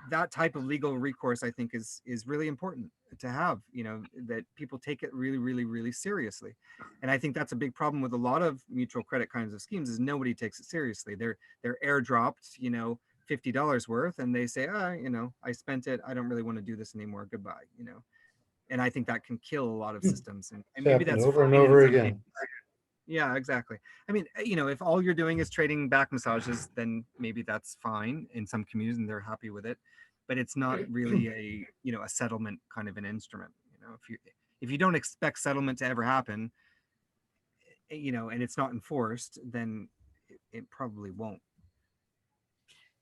that type of legal recourse, I think, is really important to have, that people take it really, really, really seriously. And I think that's a big problem with a lot of mutual credit kinds of schemes, is nobody takes it seriously. They're airdropped, $50 worth, and they say, I spent it, I don't really want to do this anymore, goodbye. And I think that can kill a lot of systems, and maybe Happened that's over and fine in over some again. cases. Yeah, exactly. I mean, if all you're doing is trading back massages, then maybe that's fine in some communities and they're happy with it. But it's not really a settlement kind of an instrument. If you don't expect settlement to ever happen, and it's not enforced, then it probably won't.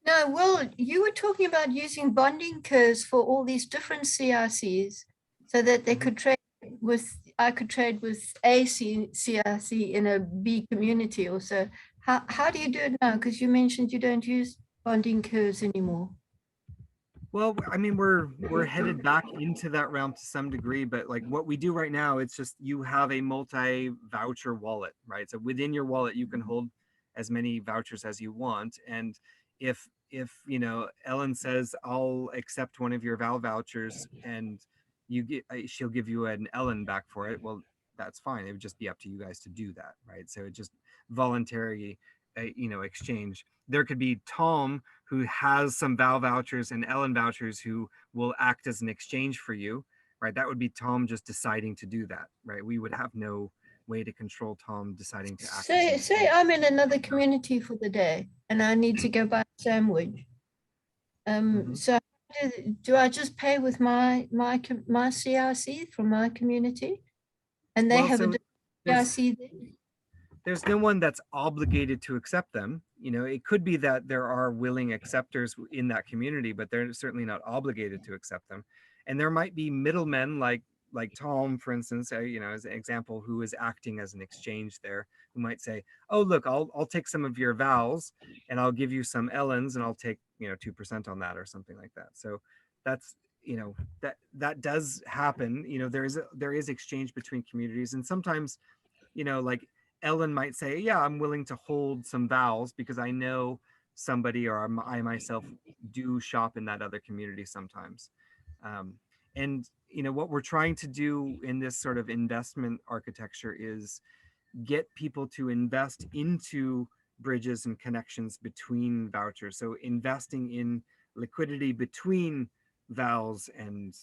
No, well, you were talking about using bonding curves for all these different CRCs so that they could trade I could trade with a CRC in a B community also. How do you do it now? Because you mentioned you don't use bonding curves anymore. Well, I mean, we're headed back into that realm to some degree, but like what we do right now, it's just you have a multi-voucher wallet, right? So within your wallet, you can hold as many vouchers as you want. And if Ellen says, I'll accept one of your Val vouchers, and she'll give you an Ellen back for it, well, that's fine. It would just be up to you guys to do that, right? So it just voluntary exchange. There could be Tom, who has some Val vouchers and Ellen vouchers, who will act as an exchange for you, right? That would be Tom just deciding to do that, right? We would have no way to control Tom deciding to act. Say I'm in another community for the day and I need to go buy a sandwich. So do I just pay with my CRC from my community, and they have a CRC there? There's no one that's obligated to accept them. It could be that there are willing acceptors in that community, but they're certainly not obligated to accept them. And there might be middlemen like Tom, for instance, as an example, who is acting as an exchange there, who might say, oh, look, I'll take some of your vowels and I'll give you some Ellens, and I'll take 2% on that, or something like that. So that's that does happen. There is exchange between communities, and sometimes like Ellen might say, yeah, I'm willing to hold some vowels because I know somebody, or I myself do shop in that other community sometimes. And what we're trying to do in this sort of investment architecture is get people to invest into bridges and connections between vouchers. So investing in liquidity between vals and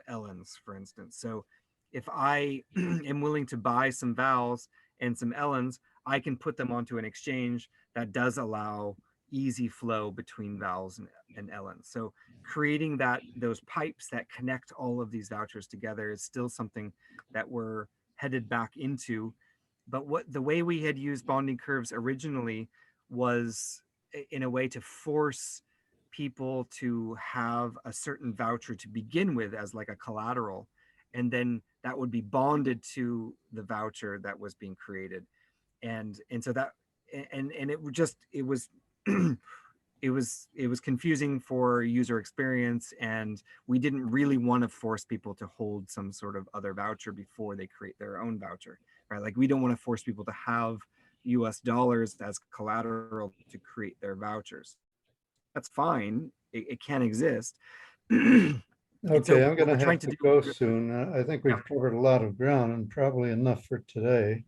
LNs, for instance. So if I am willing to buy some vals and some LNs, I can put them onto an exchange that does allow easy flow between vals and LNs. So creating those pipes that connect all of these vouchers together is still something that we're headed back into. But the way we had used bonding curves originally was in a way to force people to have a certain voucher to begin with as like a collateral, and then that would be bonded to the voucher that was being created. And so that and it was it was confusing for user experience, and we didn't really want to force people to hold some sort of other voucher before they create their own voucher, right? Like we don't want to force people to have US dollars as collateral to create their vouchers. That's fine. It can exist. Okay, I'm what we're gonna trying have to do- go soon. I think we've Yeah. covered a lot of ground and probably enough for today.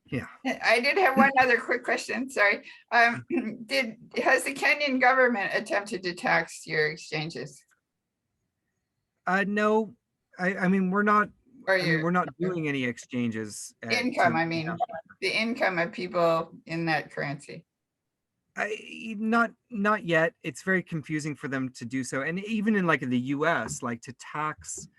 Yeah. I did have one other quick question, sorry. Has the Kenyan government attempted to tax your exchanges? No, I mean, we're not Or I mean, your we're not doing any exchanges. income, to I mean, the income of people in that currency? Not yet. It's very confusing for them to do so. And even in like in the US, like to tax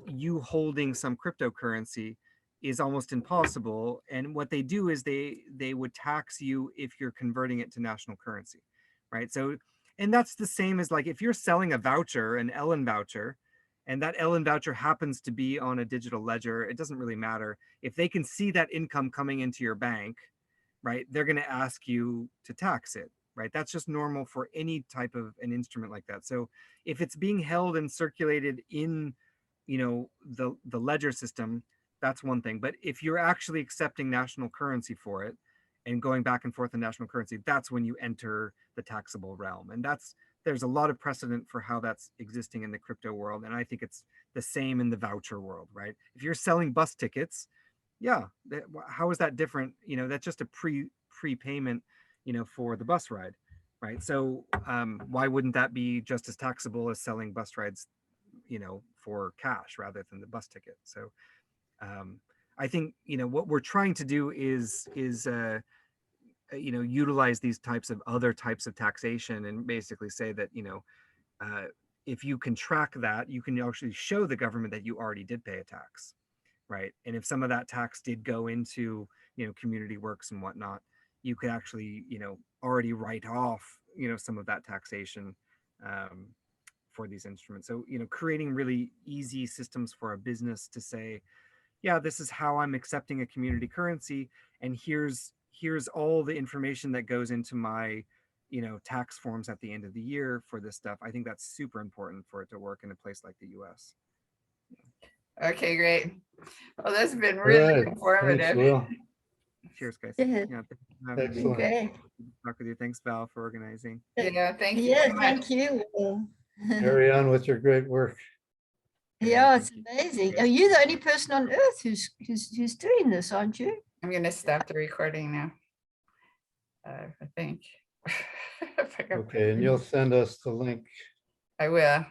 you holding some cryptocurrency is almost impossible. And what they do is they would tax you if you're converting it to national currency, right? So, and that's the same as like if you're selling a voucher, an Ellen voucher, and that Ellen voucher happens to be on a digital ledger, it doesn't really matter. If they can see that income coming into your bank, right, they're going to ask you to tax it, right? That's just normal for any type of an instrument like that. So if it's being held and circulated in, the ledger system, that's one thing. But if you're actually accepting national currency for it and going back and forth in national currency, that's when you enter the taxable realm. And there's a lot of precedent for how that's existing in the crypto world. And I think it's the same in the voucher world, right? If you're selling bus tickets, yeah, how is that different? That's just a prepayment, for the bus ride, right? So why wouldn't that be just as taxable as selling bus rides, for cash rather than the bus ticket? So I think what we're trying to do is utilize these other types of taxation and basically say that if you can track that, you can actually show the government that you already did pay a tax, right? And if some of that tax did go into community works and whatnot, you could actually already write off some of that taxation for these instruments. So creating really easy systems for a business to say, yeah, this is how I'm accepting a community currency, and here's all the information that goes into my tax forms at the end of the year for this stuff. I think that's super important for it to work in a place like the US. Okay, great. Well, this has been All really right, thanks, informative. Will. Cheers, guys. Yeah. Yeah, thanks for having me. Excellent. Okay. Talk with you. Thanks, Val, for organizing. Yeah, thank you Yeah, so much. thank you. Will. Carry on with your great work. Yeah, it's amazing. Are you the only person on earth who's doing this, aren't you? I'm gonna stop the recording now. I think. If I can- Okay, and you'll send us the link. I will.